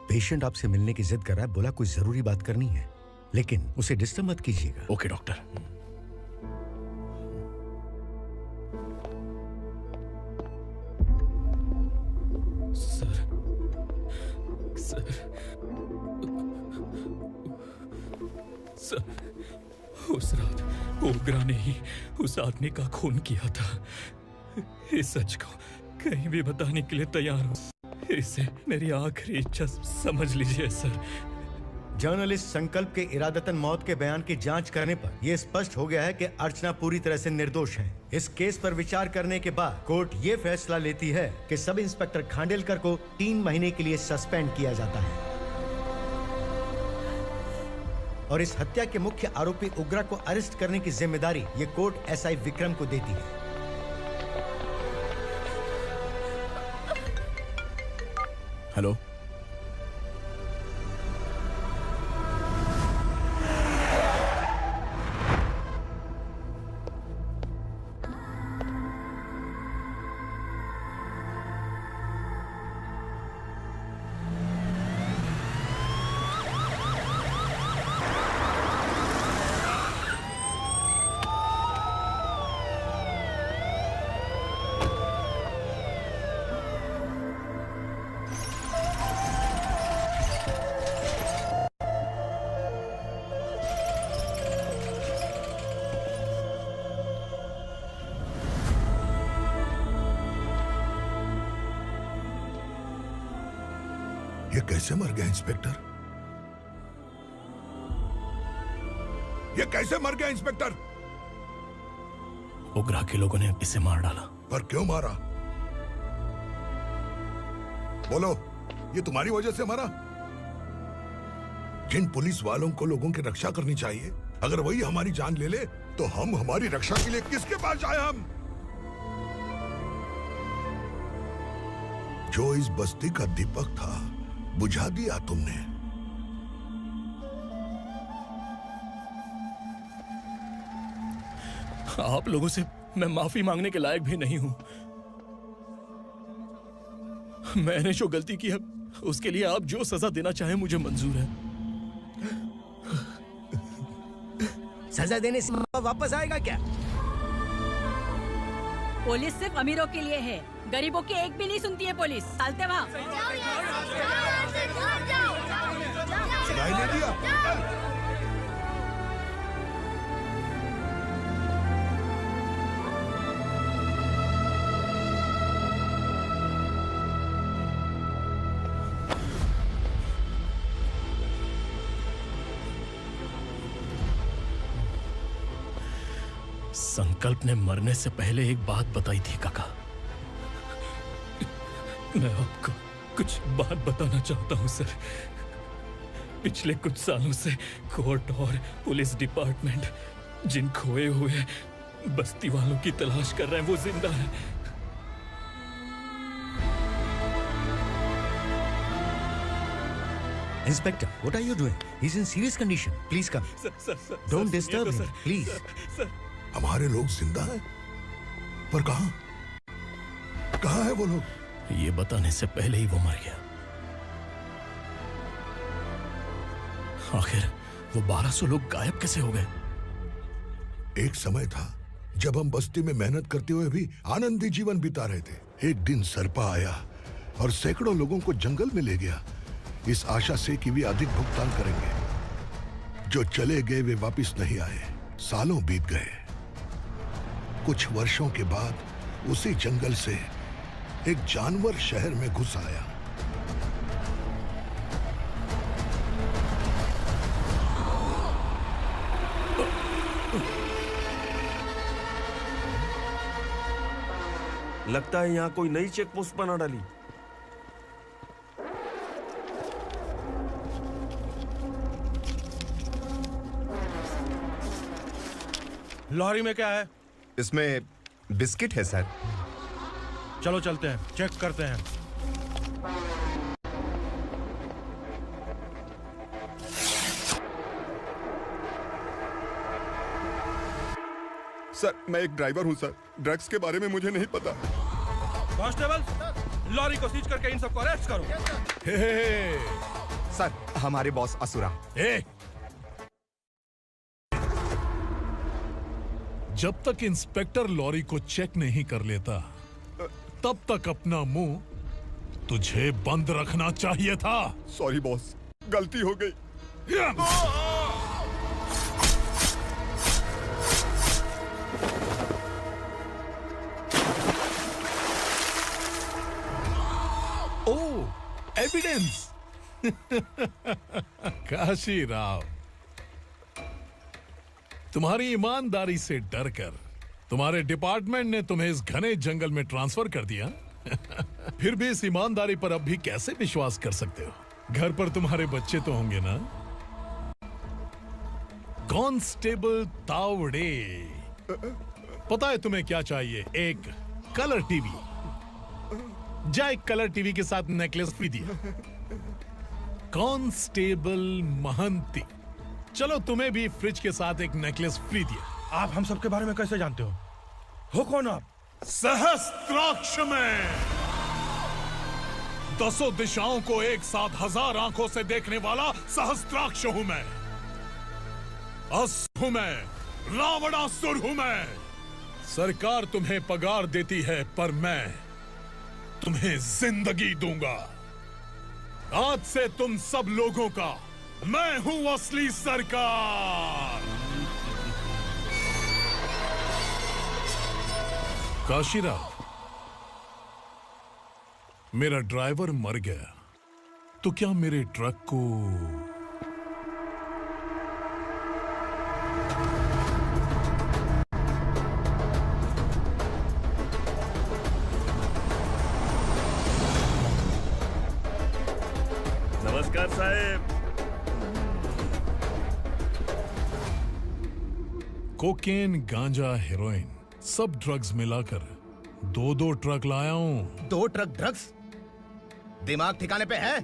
Patient आपसे मिलने की जिद कर रहा है, बोला कोई जरूरी बात करनी है, लेकिन उसे डिस्टर्ब मत कीजिएगा। Okay doctor. सर, उस रात ओग्रा ने ही उस आदमी का खून किया था। इस सच को कहीं भी बताने के लिए तैयार हूँ। इसे मेरी आखिरी इच्छा समझ लीजिए सर। जर्नलिस्ट संकल्प के इरादतन मौत के बयान की जांच करने पर यह स्पष्ट हो गया है कि अर्चना पूरी तरह से निर्दोष है। इस केस पर विचार करने के बाद कोर्ट ये फैसला लेती है कि सब इंस्पेक्टर खांडेलकर को 3 महीने के लिए सस्पेंड किया जाता है और इस हत्या के मुख्य आरोपी उग्रा को अरेस्ट करने की जिम्मेदारी ये कोर्ट एसआई विक्रम को देती है। हेलो, ये कैसे मर गया इंस्पेक्टर? ये कैसे मर गया इंस्पेक्टर? ओग्रा के लोगों ने इसे मार डाला। पर क्यों मारा? बोलो, ये तुम्हारी वजह से मरा? जिन पुलिस वालों को लोगों की रक्षा करनी चाहिए, अगर वही हमारी जान ले ले तो हम हमारी रक्षा के लिए किसके पास जाए? हम जो इस बस्ती का दीपक था बुझा दिया तुमने। आप लोगों से मैं माफी मांगने के लायक भी नहीं हूं। मैंने जो गलती की है उसके लिए आप जो सजा देना चाहें मुझे मंजूर है। सजा देने से वापस आएगा क्या? पुलिस सिर्फ अमीरों के लिए है, गरीबों की एक भी नहीं सुनती है पुलिस। चलते वहाँ। सुनाई नहीं दिया? संकल्प ने मरने से पहले एक बात बताई थी काका। मैं आपको कुछ बात बताना चाहता हूं सर। पिछले कुछ सालों से कोर्ट और पुलिस डिपार्टमेंट जिन खोए हुए बस्ती वालों की तलाश कर रहे हैं वो जिंदा है। Inspector, what are you doing? He's in serious condition. Please come. Don't disturb him, please. हमारे लोग जिंदा हैं? पर कहां? कहां है वो लोग? ये बताने से पहले ही वो मर गया। आखिर वो 1200 लोग गायब कैसे हो गए? एक समय था जब हम बस्ती में मेहनत करते हुए भी आनंदी जीवन बिता रहे थे। एक दिन सरपा आया और सैकड़ों लोगों को जंगल में ले गया, इस आशा से कि वे अधिक भुगतान करेंगे। जो चले गए वे वापस नहीं आए। सालों बीत गए। कुछ वर्षों के बाद उसी जंगल से एक जानवर शहर में घुस आया। लगता है यहाँ कोई नई चेक पोस्ट बना डाली। लॉरी में क्या है? इसमें बिस्किट है सर। चलो चलते हैं, चेक करते हैं। सर, मैं एक ड्राइवर हूं सर। ड्रग्स के बारे में मुझे नहीं पता। कांस्टेबल, लॉरी को सीज करके इन सबको अरेस्ट करो। सर, हमारे बॉस असुरा। जब तक इंस्पेक्टर लॉरी को चेक नहीं कर लेता तब तक अपना मुंह तुझे बंद रखना चाहिए था। सॉरी बॉस, गलती हो गई। ओह, एविडेंस। काशी राव, तुम्हारी ईमानदारी से डरकर तुम्हारे डिपार्टमेंट ने तुम्हें इस घने जंगल में ट्रांसफर कर दिया। फिर भी इस ईमानदारी पर अब भी कैसे विश्वास कर सकते हो? घर पर तुम्हारे बच्चे तो होंगे ना? कांस्टेबल तावड़े, पता है तुम्हें क्या चाहिए? एक कलर टीवी। जा एक कलर टीवी के साथ नेकलेस भी दिया। कांस्टेबल महंती, चलो तुम्हें भी फ्रिज के साथ एक नेकलेस फ्री दिया। आप हम सबके बारे में कैसे जानते हो कौन आप? सहस्त्राक्ष में 10 दिशाओं को एक साथ 1000 आंखों से देखने वाला सहस्त्राक्ष हूं मैं। असुर हूं मैं, रावणासुर हूं मैं। सरकार तुम्हें पगार देती है, पर मैं तुम्हें जिंदगी दूंगा। आज से तुम सब लोगों का मैं हूं असली सरकार। काशीराव, मेरा ड्राइवर मर गया, तो क्या मेरे ट्रक को नमस्कार साहब। कोकेन, गांजा, हेरोइन, सब ड्रग्स मिलाकर 2 ट्रक लाया हूं। 2 ट्रक ड्रग्स? दिमाग ठिकाने पे है?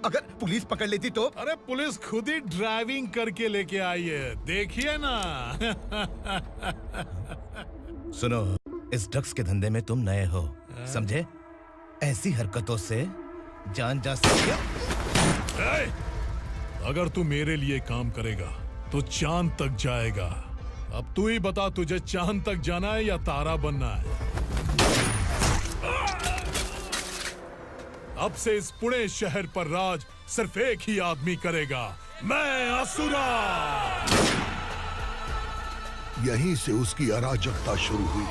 अगर पुलिस पकड़ लेती तो? अरे पुलिस खुद ही ड्राइविंग करके लेके आई है, देखिए ना। सुनो, इस ड्रग्स के धंधे में तुम नए हो, समझे? ऐसी हरकतों से जान जा सकती है। अगर तू मेरे लिए काम करेगा तो चांद तक जाएगा। अब तू ही बता, तुझे चांद तक जाना है या तारा बनना है? अब से इस पुणे शहर पर राज सिर्फ एक ही आदमी करेगा, मैं असुरा। यहीं से उसकी अराजकता शुरू हुई।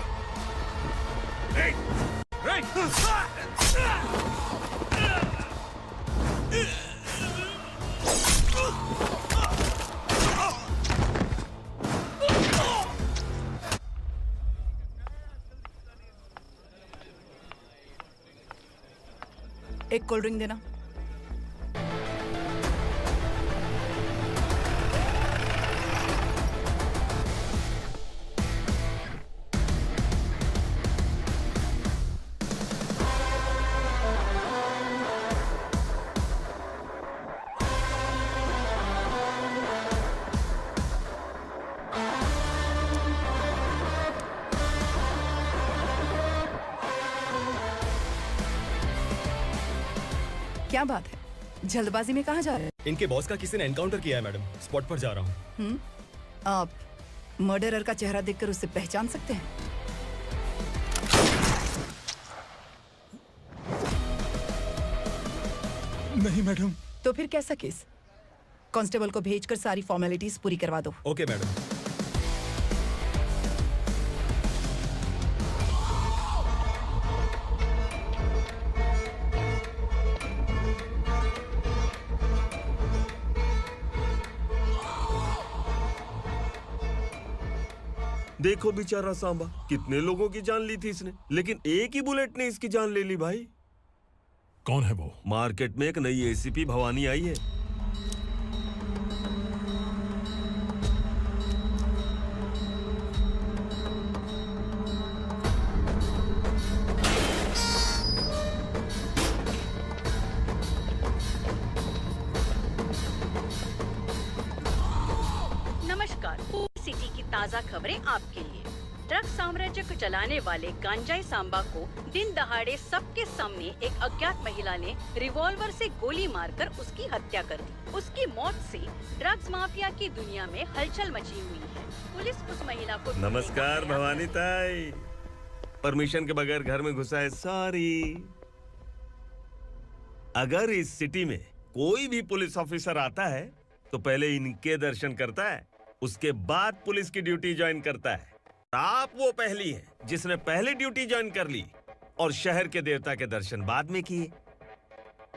एक कोल्ड ड्रिंक देना। क्या बात है, जल्दबाजी में कहाँ जा रहे हैं? इनके बॉस का किसी ने एनकाउंटर किया है मैडम, स्पॉट पर जा रहा हूँ। आप मर्डरर का चेहरा देखकर उसे पहचान सकते हैं? नहीं मैडम। तो फिर कैसा केस? कांस्टेबल को भेजकर सारी फॉर्मेलिटीज पूरी करवा दो। Okay madam. देखो बेचारा सांबा, कितने लोगों की जान ली थी इसने, लेकिन एक ही बुलेट ने इसकी जान ले ली भाई। कौन है वो? मार्केट में एक नई एसीपी भवानी आई है। नमस्कार, सिटी की ताज़ा खबरें आपके लिए। ड्रग साम्राज्य को चलाने वाले गांजाई सांबा को दिन दहाड़े सबके सामने एक अज्ञात महिला ने रिवॉल्वर से गोली मारकर उसकी हत्या कर दी। उसकी मौत से ड्रग्स माफिया की दुनिया में हलचल मची हुई है। पुलिस उस महिला को नमस्कार भवानी ताई, परमिशन के बगैर घर में घुसा है, सॉरी। अगर इस सिटी में कोई भी पुलिस ऑफिसर आता है तो पहले इनके दर्शन करता है, उसके बाद पुलिस की ड्यूटी ज्वाइन करता है। आप वो पहली हैं जिसने पहले ड्यूटी ज्वाइन कर ली और शहर के देवता के दर्शन बाद में किए।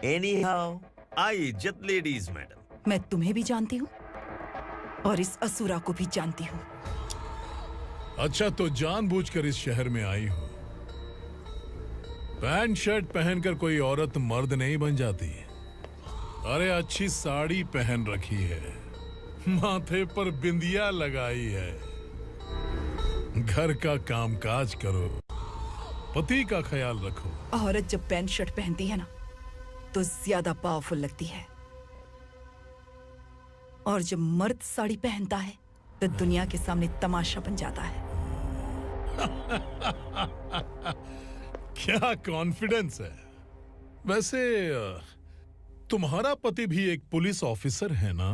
Anyhow, आई इज्जत लेडीज मैडम। मैं तुम्हें भी जानती हूँ और इस असुरा को भी जानती हूँ। अच्छा, तो जानबूझकर इस शहर में आई हो। पैंट शर्ट पहनकर कोई औरत मर्द नहीं बन जाती। अरे अच्छी साड़ी पहन रखी है, माथे पर बिंदिया लगाई है, घर का कामकाज करो, पति का ख्याल रखो। औरत जब पैंट शर्ट पहनती है ना तो ज्यादा पावरफुल लगती है, और जब मर्द साड़ी पहनता है तो दुनिया के सामने तमाशा बन जाता है। क्या कॉन्फिडेंस है। वैसे तुम्हारा पति भी एक पुलिस ऑफिसर है ना?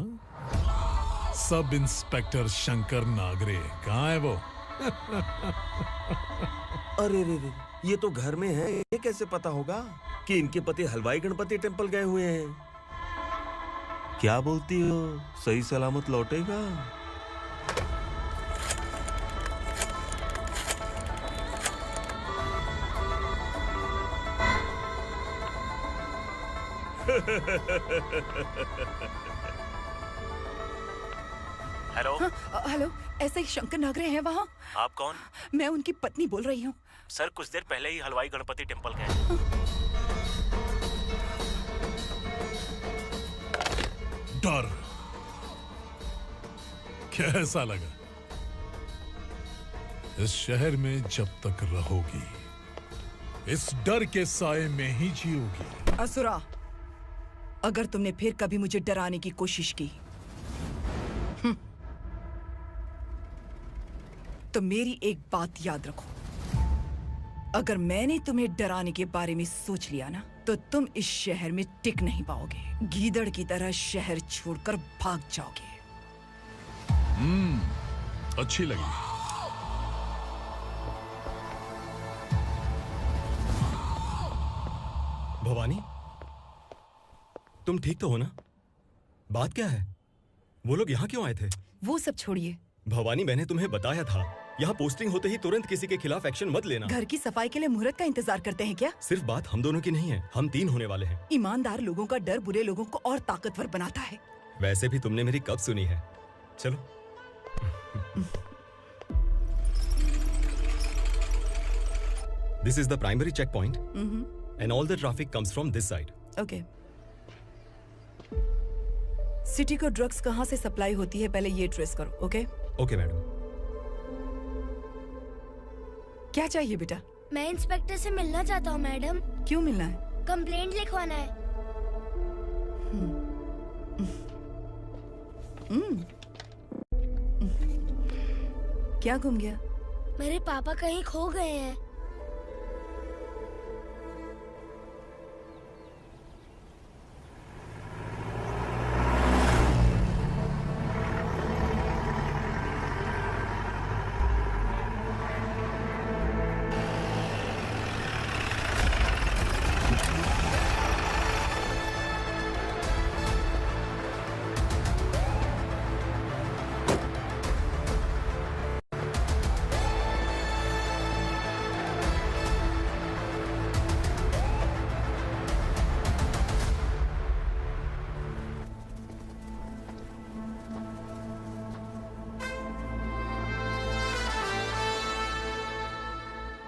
सब इंस्पेक्टर शंकर नागरे कहाँ है वो? अरे रे रे, ये तो घर में है। ये कैसे पता होगा कि इनके पति हलवाई गणपति टेम्पल गए हुए हैं? क्या बोलती हो, सही सलामत लौटेगा? हेलो। हेलो, ऐसे ही शंकर नागरे हैं वहाँ? आप कौन? मैं उनकी पत्नी बोल रही हूँ। सर, कुछ देर पहले ही हलवाई गणपति टेम्पल गए। डर कैसा लगा? इस शहर में जब तक रहोगी इस डर के साए में ही जियोगी। असुरा, अगर तुमने फिर कभी मुझे डराने की कोशिश की तो मेरी एक बात याद रखो, अगर मैंने तुम्हें डराने के बारे में सोच लिया ना तो तुम इस शहर में टिक नहीं पाओगे। गीदड़ की तरह शहर छोड़कर भाग जाओगे। अच्छी लगी। भवानी, तुम ठीक तो हो ना? बात क्या है? वो लोग यहाँ क्यों आए थे? वो सब छोड़िए। भवानी, मैंने तुम्हें बताया था, यहाँ पोस्टिंग होते ही तुरंत किसी के खिलाफ एक्शन मत लेना। घर की सफाई के लिए मुहूर्त का इंतजार करते हैं क्या? सिर्फ बात हम दोनों की नहीं है, हम 3 होने वाले हैं। ईमानदार लोगों का डर बुरे लोगों को और ताकतवर बनाता है। वैसे भी तुमने मेरी कब सुनी है। चलो। This is the primary checkpoint, and all the traffic comes from this side. Okay. City को ड्रग्स कहाँ से सप्लाई होती है पहले ये ट्रेस करो, ओके? Okay madam. क्या चाहिए बेटा? मैं इंस्पेक्टर से मिलना चाहता हूँ मैडम। क्यों मिलना है? कंप्लेंट लिखवाना है। क्या गुम गया? मेरे पापा कहीं खो गए हैं।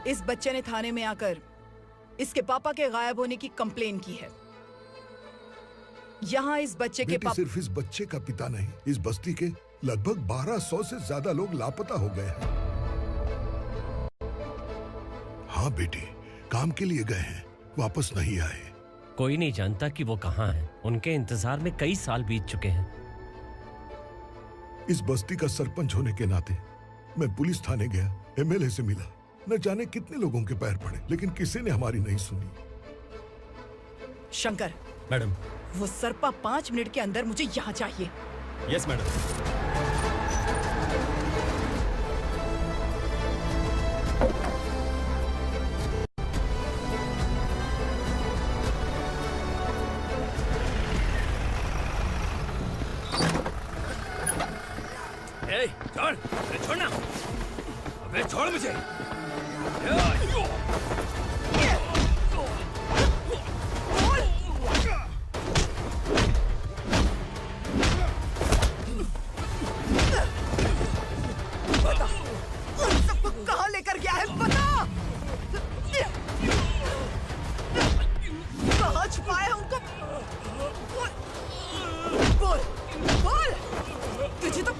इस बच्चे ने थाने में आकर इसके पापा के गायब होने की कंप्लेन की है। यहाँ इस बच्चे के पापा सिर्फ इस बच्चे का पिता नहीं, इस बस्ती के लगभग 1200 से ज्यादा लोग लापता हो गए हैं। हाँ बेटी, काम के लिए गए हैं, वापस नहीं आए। कोई नहीं जानता कि वो कहाँ हैं। उनके इंतजार में कई साल बीत चुके हैं। इस बस्ती का सरपंच होने के नाते मैं पुलिस थाने गया, एमएलए से मिला, न जाने कितने लोगों के पैर पड़े, लेकिन किसी ने हमारी नहीं सुनी। शंकर। मैडम। वो सरपा 5 मिनट के अंदर मुझे यहाँ चाहिए। Yes madam. छोड़, छोड़ना, अबे छोड़ मुझे। क्या है बता। कहाँ छुपाया है उनको? बोल बोल, तुझे तो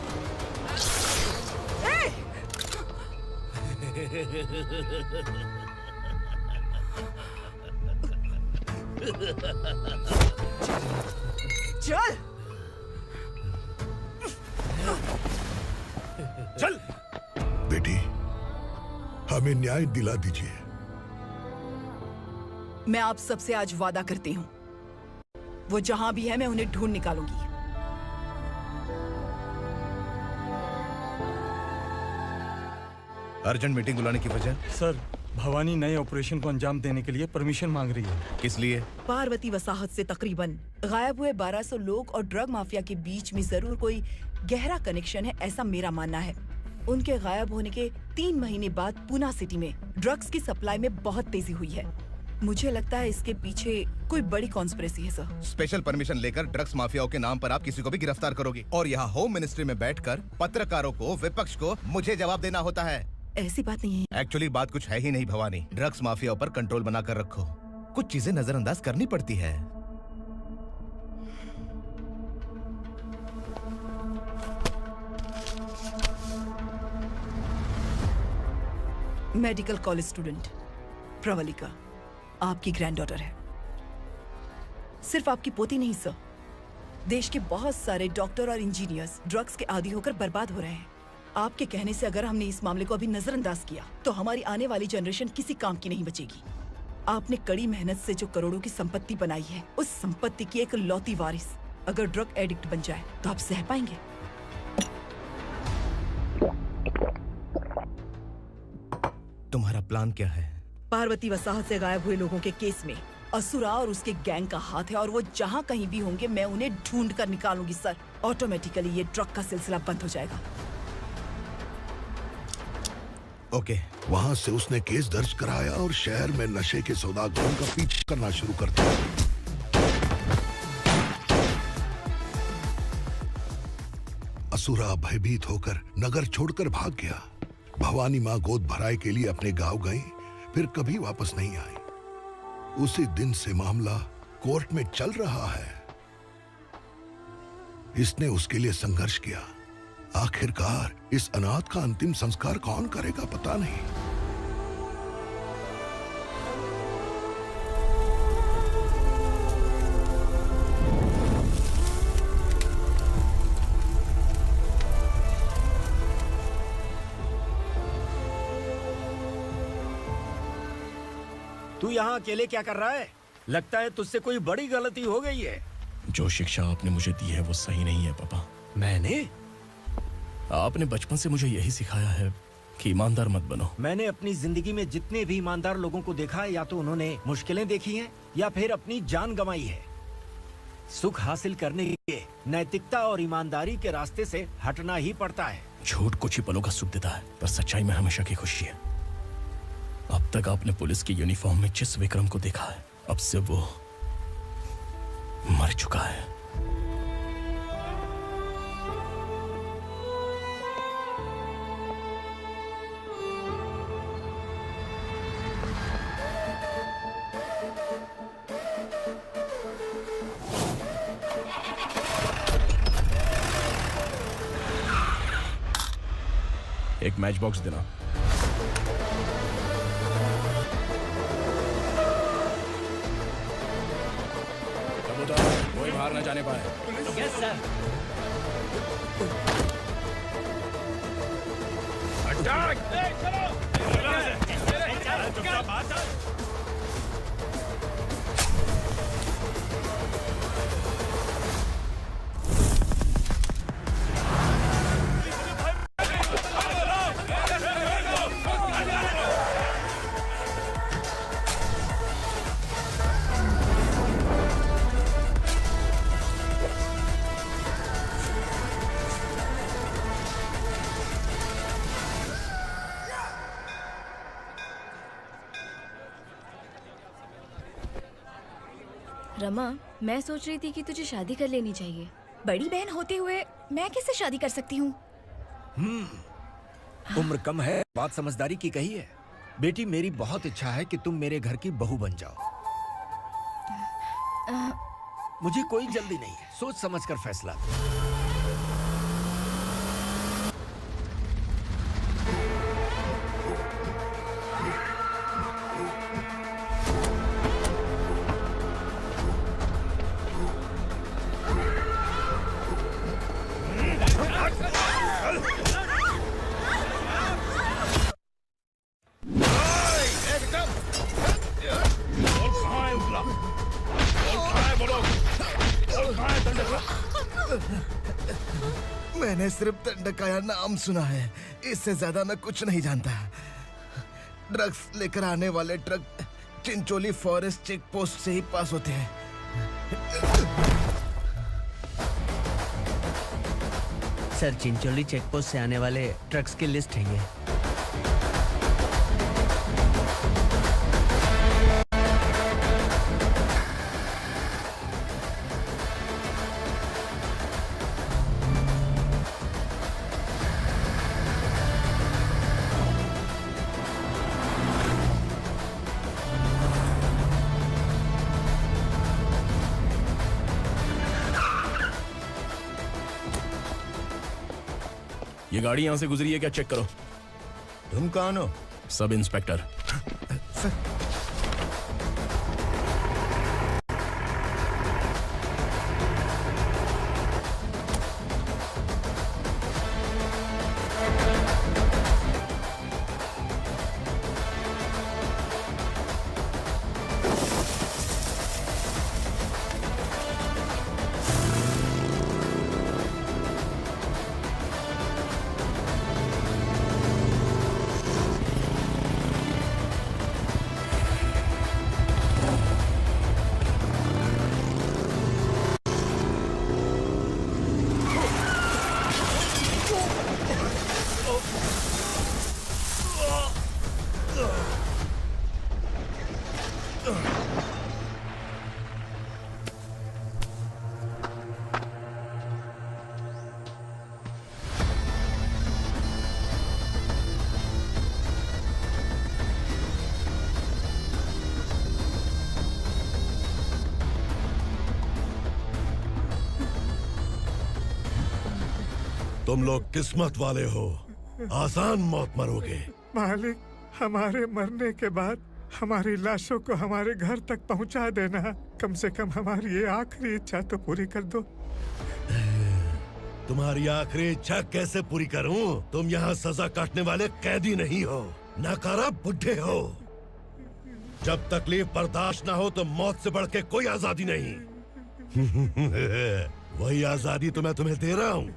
चल चल बेटी, हमें न्याय दिला दीजिए। मैं आप सबसे आज वादा करती हूँ, वो जहां भी है मैं उन्हें ढूंढ निकालूंगी। अर्जेंट मीटिंग बुलाने की वजह? सर, भवानी नए ऑपरेशन को अंजाम देने के लिए परमिशन मांग रही है। किस लिए? पार्वती वसाहत से तकरीबन गायब हुए 1200 लोग और ड्रग माफिया के बीच में जरूर कोई गहरा कनेक्शन है, ऐसा मेरा मानना है। उनके गायब होने के 3 महीने बाद पूना सिटी में ड्रग्स की सप्लाई में बहुत तेजी हुई है। मुझे लगता है इसके पीछे कोई बड़ी कॉन्स्पिरेसी है सर। स्पेशल परमिशन लेकर ड्रग्स माफियाओं के नाम पर आप किसी को भी गिरफ्तार करोगे और यहाँ होम मिनिस्ट्री में बैठकर पत्रकारों को, विपक्ष को मुझे जवाब देना होता है। ऐसी बात नहीं है। एक्चुअली बात कुछ है ही नहीं भवानी। ड्रग्स माफियाओं पर कंट्रोल बनाकर रखो, कुछ चीजें नजरअंदाज करनी पड़ती है। मेडिकल कॉलेज स्टूडेंट प्रवलिका आपकी ग्रैंडडॉटर है। सिर्फ आपकी पोती नहीं सर, देश के बहुत सारे डॉक्टर और इंजीनियर्स ड्रग्स के आदी होकर बर्बाद हो रहे हैं। आपके कहने से अगर हमने इस मामले को अभी नजरअंदाज किया तो हमारी आने वाली जनरेशन किसी काम की नहीं बचेगी। आपने कड़ी मेहनत से जो करोड़ों की संपत्ति बनाई है, उस संपत्ति की एक लौती वारिस अगर ड्रग एडिक्ट बन जाए तो आप सह पाएंगे? तुम्हारा प्लान क्या है? पार्वती वसाहत से गायब हुए लोगों के केस में असुरा और उसके गैंग का हाथ है और वो जहाँ कहीं भी होंगे मैं उन्हें ढूंढ कर निकालूंगी सर। ऑटोमेटिकली ये ड्रग का सिलसिला बंद हो जाएगा। ओके। वहाँ से उसने केस दर्ज कराया और शहर में नशे के सौदागरों का पीछा करना शुरू कर दिया। असुरा भयभीत होकर नगर छोड़कर भाग गया। भवानी माँ गोद भराई के लिए अपने गांव गई, फिर कभी वापस नहीं आई। उसी दिन से मामला कोर्ट में चल रहा है। इसने उसके लिए संघर्ष किया। आखिरकार इस अनाथ का अंतिम संस्कार कौन करेगा पता नहीं। तू यहाँ अकेले क्या कर रहा है? लगता है तुझसे कोई बड़ी गलती हो गई है। जो शिक्षा आपने मुझे दी है वो सही नहीं है पापा। मैंने? आपने बचपन से मुझे यही सिखाया है कि ईमानदार मत बनो। मैंने अपनी जिंदगी में जितने भी ईमानदार लोगों को देखा है, या तो उन्होंने मुश्किलें देखी हैं या फिर अपनी जान गंवाई है। सुख हासिल करने के लिए नैतिकता और ईमानदारी के रास्ते से हटना ही पड़ता है। झूठ कुछ ही पलों का सुख देता है, पर सच्चाई में हमेशा की खुशी है। अब तक आपने पुलिस की यूनिफॉर्म में जिस विक्रम को देखा है, अब से वो मर चुका है। एक मैच बॉक्स देना। कोई बाहर न जाने पाए। Yes sir. अटैक! रमा, मैं सोच रही थी कि तुझे शादी कर लेनी चाहिए। बड़ी बहन होते हुए मैं कैसे शादी कर सकती हूँ? उम्र कम है, बात समझदारी की कही है। बेटी, मेरी बहुत इच्छा है कि तुम मेरे घर की बहू बन जाओ। मुझे कोई जल्दी नहीं है, सोच समझ कर फैसला करो। मैंने सिर्फ दंडकाया नाम सुना है, इससे ज्यादा मैं कुछ नहीं जानता। ड्रग्स लेकर आने वाले truck Chincholi forest check post से ही पास होते हैं। सर, चिंचोली चेक पोस्ट से आने वाले ट्रक्स की लिस्ट है ये। ये गाड़ी यहां से गुजरी है क्या? चेक करो। तुम कौन हो? Sub inspector. तुम लोग किस्मत वाले हो, आसान मौत मरोगे। मालिक, हमारे मरने के बाद हमारी लाशों को हमारे घर तक पहुंचा देना। कम से कम हमारी ये आखिरी इच्छा तो पूरी कर दो। तुम्हारी आखिरी इच्छा कैसे पूरी करूं? तुम यहाँ सजा काटने वाले कैदी नहीं हो, नकारा बुड्ढे हो। जब तकलीफ बर्दाश्त ना हो तो मौत से बढ़ के कोई आजादी नहीं। वही आजादी तो मैं तुम्हें दे रहा हूँ।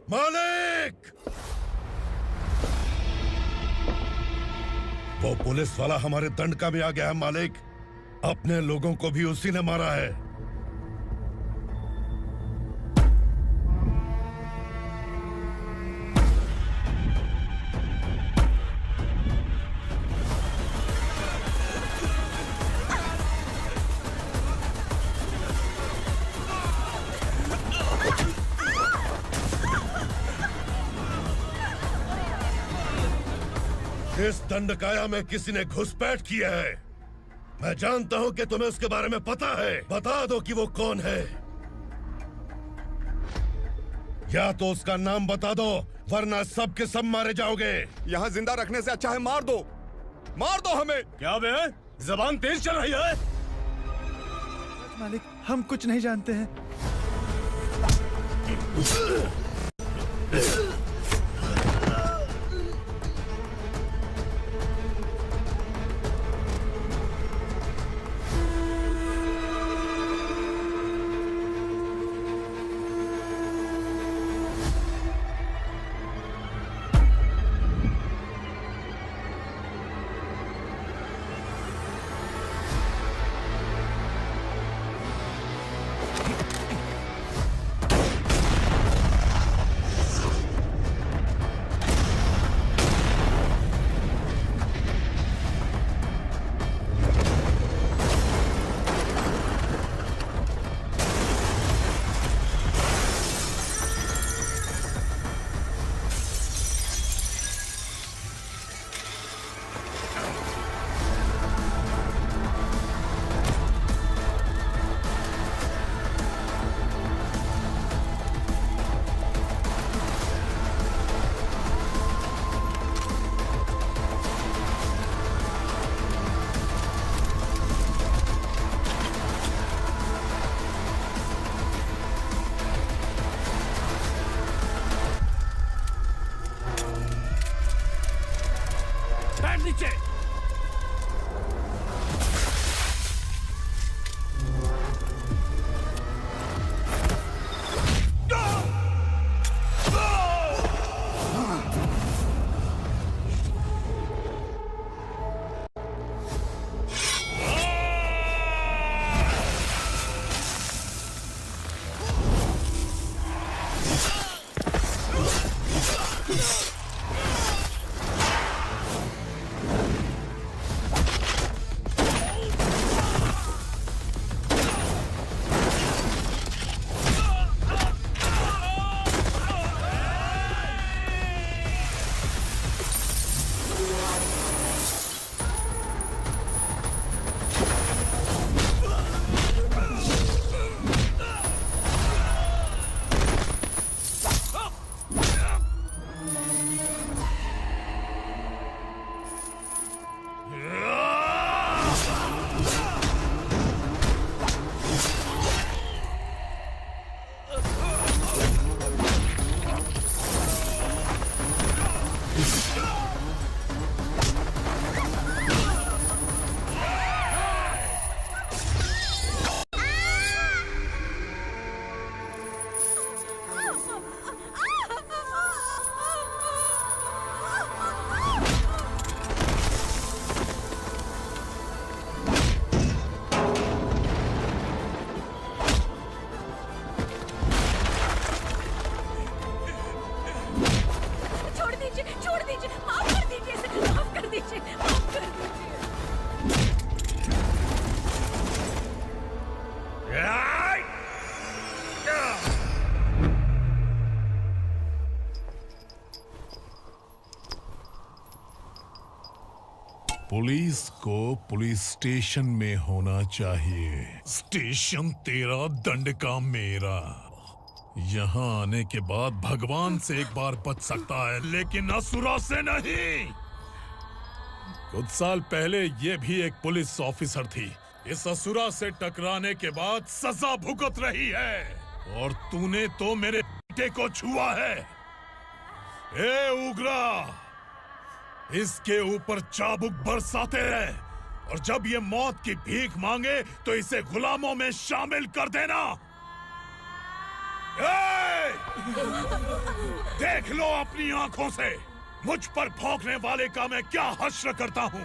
मालिक! वो पुलिस वाला हमारे दंडका में आ गया है मालिक। अपने लोगों को भी उसी ने मारा है। इस दंडकाया में किसी ने घुसपैठ किया है। मैं जानता हूं कि तुम्हें उसके बारे में पता है। बता दो कि वो कौन है। या तो उसका नाम बता दो, वरना सब के सब मारे जाओगे। यहाँ जिंदा रखने से अच्छा है मार दो हमें। क्या बे? जबान तेज चल रही है। मालिक, हम कुछ नहीं जानते हैं। नीचे। पुलिस को पुलिस स्टेशन में होना चाहिए। स्टेशन तेरा, दंड का मेरा। यहाँ आने के बाद भगवान से एक बार बच सकता है, लेकिन असुरा से नहीं। कुछ साल पहले ये भी एक पुलिस ऑफिसर थी। इस असुरा से टकराने के बाद सजा भुगत रही है, और तूने तो मेरे बेटे को छुआ है। ए उग्रा, इसके ऊपर चाबुक बरसाते रहे, और जब ये मौत की भीख मांगे तो इसे गुलामों में शामिल कर देना। देख लो अपनी आंखों से मुझ पर भौंकने वाले का मैं क्या हश्र करता हूं।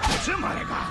मुझे मारेगा।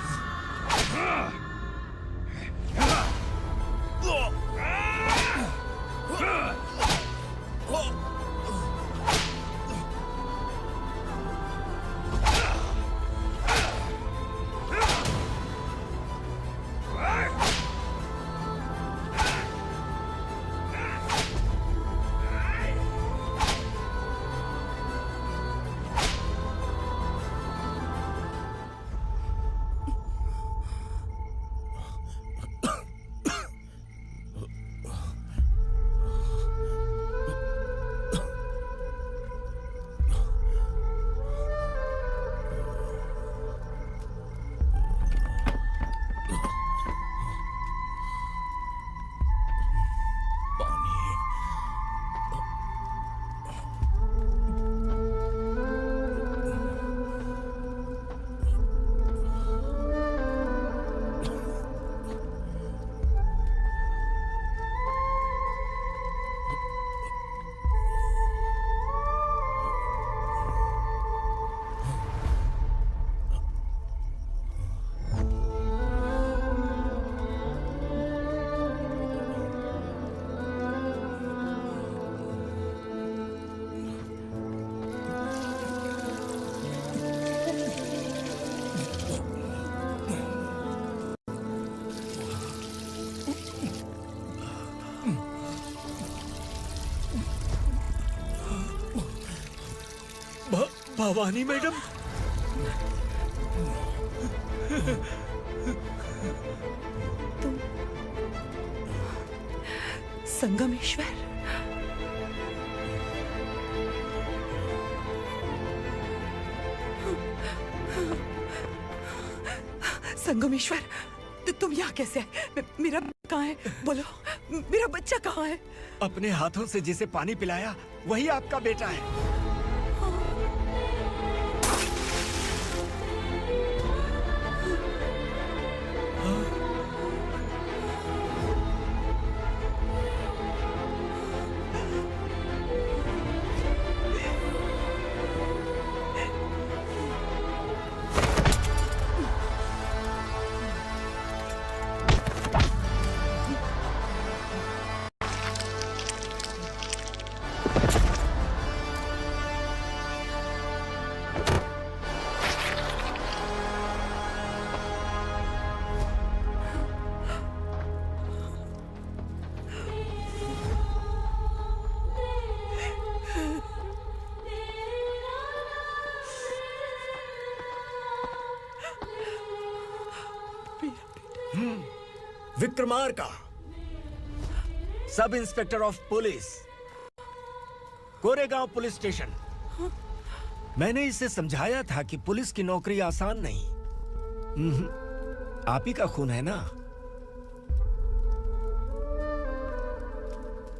भवानी मैडम। तुम संगमेश्वर? संगमेश्वर, तुम यहाँ कैसे आए? मेरा कहाँ है? बोलो, मेरा बच्चा कहाँ है? अपने हाथों से जिसे पानी पिलाया वही आपका बेटा है। Vikramarka, sub inspector of police, Koregaon police station. मैंने इसे समझाया था कि पुलिस की नौकरी आसान नहीं। आप ही का खून है ना।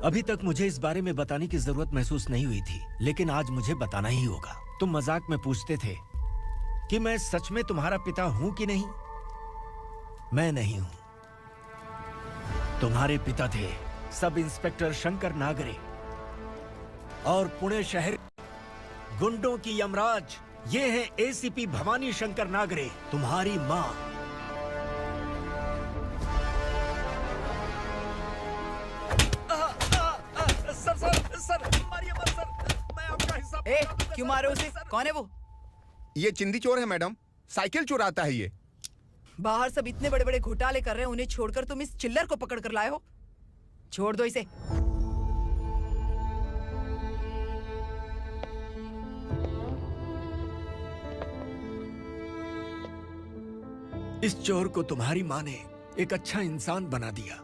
अभी तक मुझे इस बारे में बताने की जरूरत महसूस नहीं हुई थी, लेकिन आज मुझे बताना ही होगा। तुम मजाक में पूछते थे कि मैं सच में तुम्हारा पिता हूं कि नहीं। मैं नहीं हूं। तुम्हारे पिता थे सब इंस्पेक्टर शंकर नागरे, और पुणे शहर गुंडों की यमराज ये है एसीपी भवानी शंकर नागरे, तुम्हारी मां। सर, मारिए मत सर, मैं आपका हिस्सा। क्यों मारे उसे? कौन है वो? ये चिंदी चोर है मैडम, साइकिल चुराता है ये। बाहर सब इतने बड़े बड़े घोटाले कर रहे हैं, उन्हें छोड़कर तुम इस चिल्लर को पकड़ कर लाए हो। छोड़ दो इसे। इस चोर को तुम्हारी माँ ने एक अच्छा इंसान बना दिया।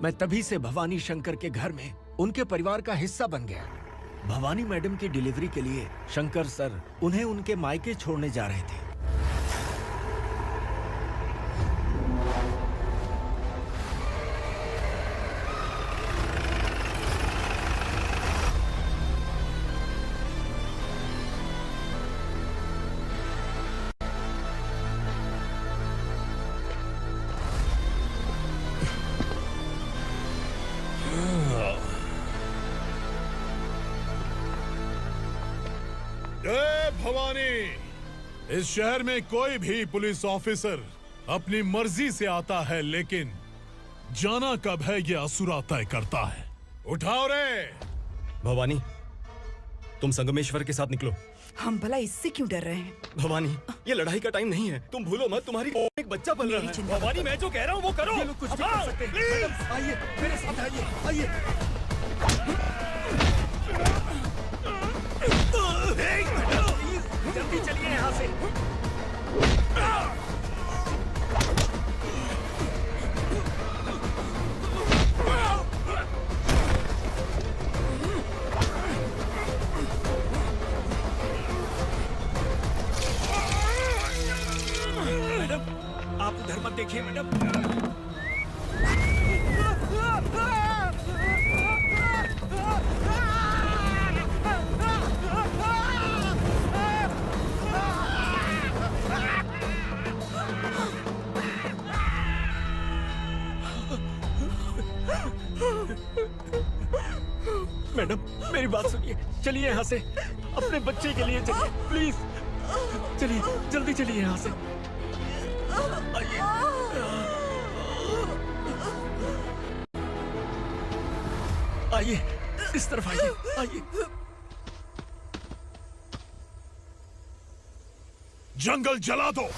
मैं तभी से भवानी शंकर के घर में उनके परिवार का हिस्सा बन गया। भवानी मैडम की डिलीवरी के लिए शंकर सर उन्हें उनके मायके छोड़ने जा रहे थे। भवानी, इस शहर में कोई भी पुलिस ऑफिसर अपनी मर्जी से आता है, लेकिन जाना कब है ये असुरा तय करता है। उठाओ रे। भवानी, तुम संगमेश्वर के साथ निकलो। हम भला इससे क्यों डर रहे हैं? भवानी, ये लड़ाई का टाइम नहीं है। तुम भूलो मत, तुम्हारी एक बच्चा पल रहा है। भवानी, मैं जो कह रहा हूँ वो करो। ये लोग कुछ भी कर सकते हैं। मैडम, आइए मेरे साथ आइए, आइए। जल्दी चलिए यहाँ से। मैडम, आप उधर मत देखिए मैडम। मैडम, मेरी बात सुनिए। चलिए यहाँ से, अपने बच्चे के लिए चलिए, प्लीज। चलिए, जल्दी चलिए यहाँ से। आइए, इस तरफ आइए, आइए। जंगल जला दो।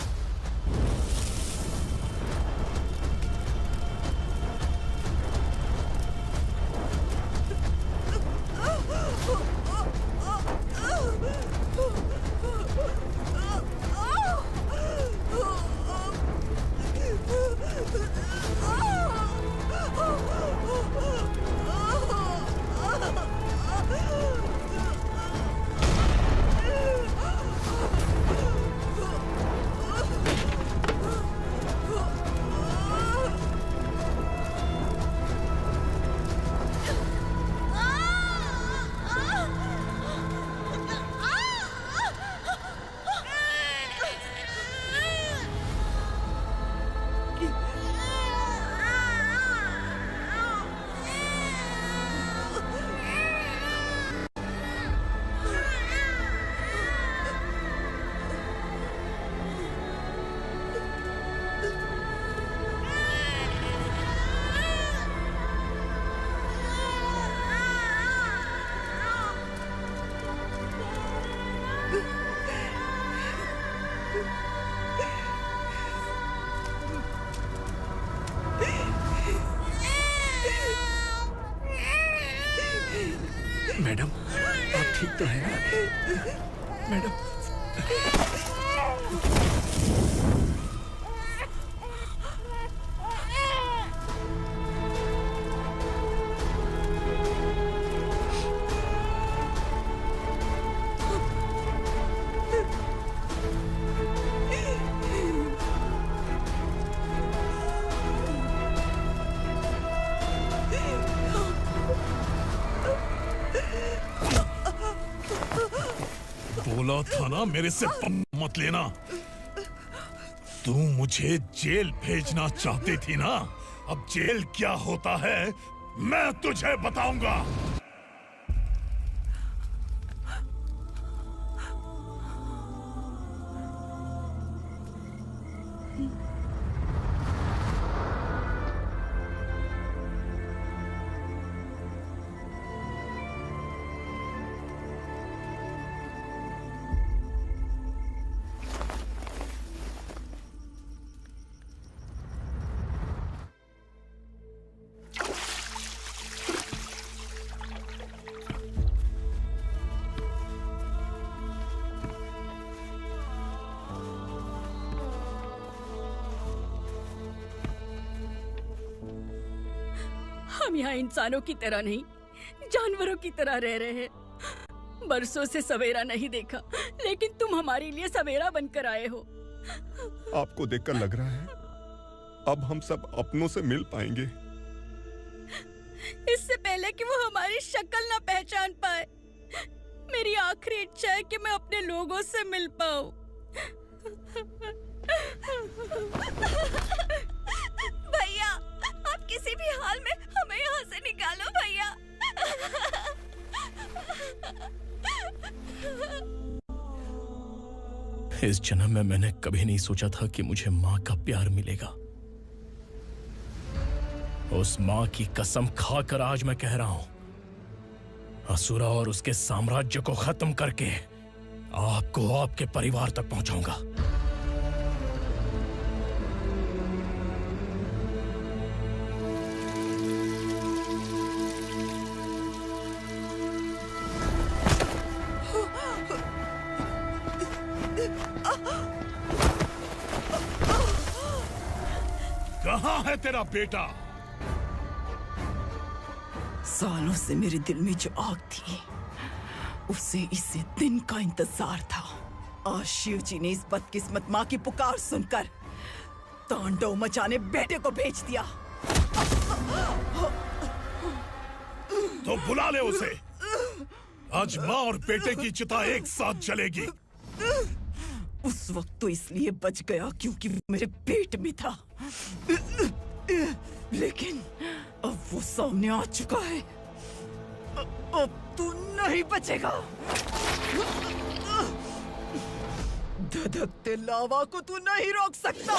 मैडम, आप ठीक तो हैं? मैडम, बोला था ना मेरे से मत लेना। तू मुझे जेल भेजना चाहती थी ना? अब जेल क्या होता है मैं तुझे बताऊंगा। हम यहाँ इंसानों की तरह नहीं, जानवरों की तरह रह रहे हैं। बरसों से सवेरा नहीं देखा, लेकिन तुम हमारे लिए सवेरा बनकर आए हो। आपको देखकर लग रहा है अब हम सब अपनों से मिल पाएंगे। इससे पहले कि वो हमारी शक्ल ना पहचान पाए, मेरी आखिरी इच्छा है कि मैं अपने लोगों से मिल पाऊं। भैया, आप किसी भी हाल में हमें यहाँ से निकालो भैया। इस जन्म में मैंने कभी नहीं सोचा था कि मुझे माँ का प्यार मिलेगा। उस माँ की कसम खाकर आज मैं कह रहा हूं, असुरा और उसके साम्राज्य को खत्म करके आपको आपके परिवार तक पहुंचाऊंगा। कहाँ है तेरा बेटा? सालों से मेरे दिल में जो आग थी, उसे इस दिन का इंतजार था। आज शिव जी ने इस बदकिस्मत माँ की पुकार सुनकर तांडव मचाने बेटे को भेज दिया। तो बुला ले उसे। आज माँ और बेटे की चिता एक साथ जलेगी। उस वक्त तो इसलिए बच गया क्योंकि वो मेरे पेट में था, लेकिन अब वो सामने आ चुका है। अब तू नहीं बचेगा। धधकते लावा को तू नहीं रोक सकता।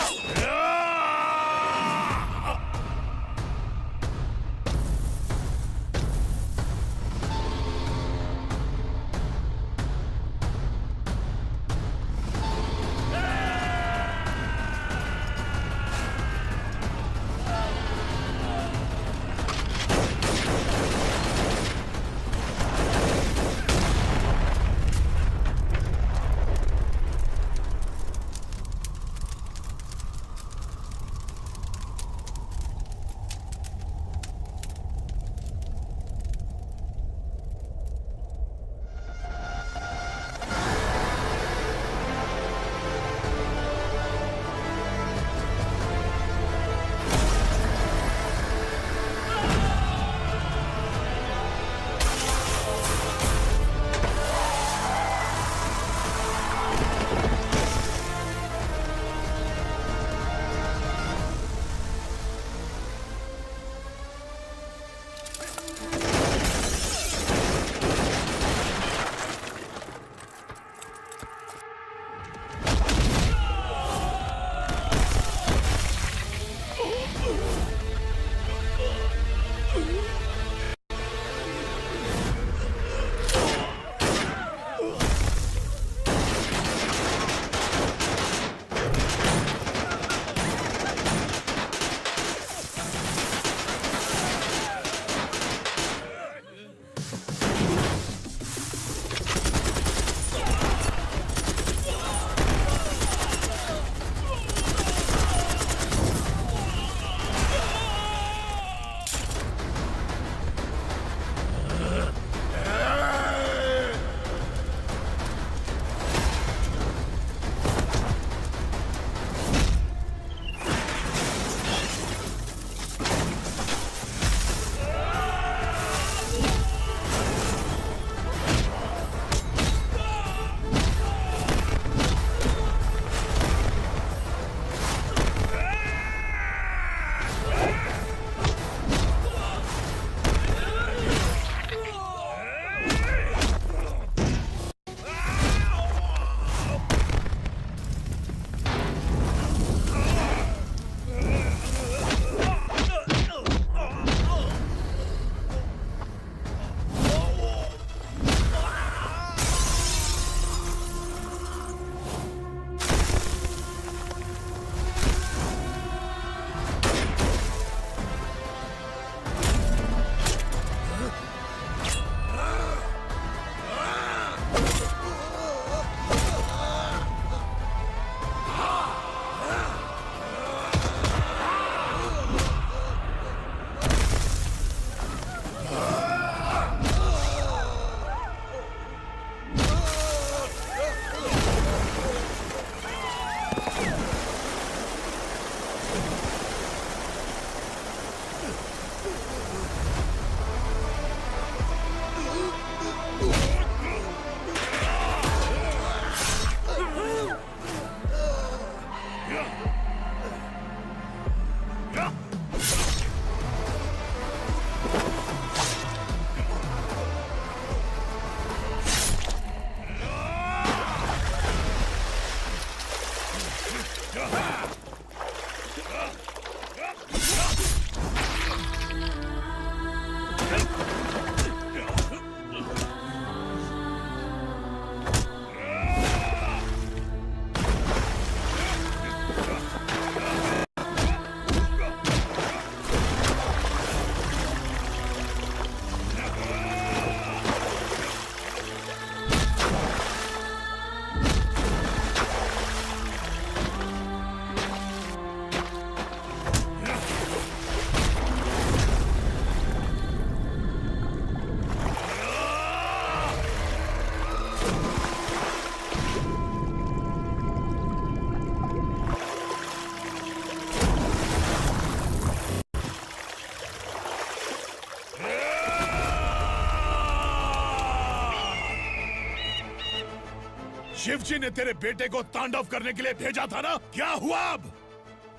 शिवजी ने तेरे बेटे को तांडव करने के लिए भेजा था ना, क्या हुआ अब?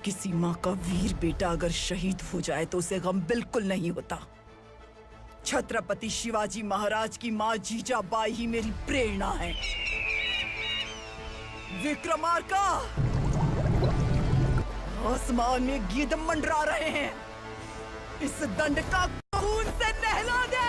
किसी माँ का वीर बेटा अगर शहीद हो जाए तो उसे गम बिल्कुल नहीं होता। छत्रपति शिवाजी महाराज की माँ जीजाबाई ही मेरी प्रेरणा है। विक्रमार्का, आसमान में गिद्ध मंडरा रहे हैं, इस दंड का खून से नहला दे।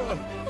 Oh.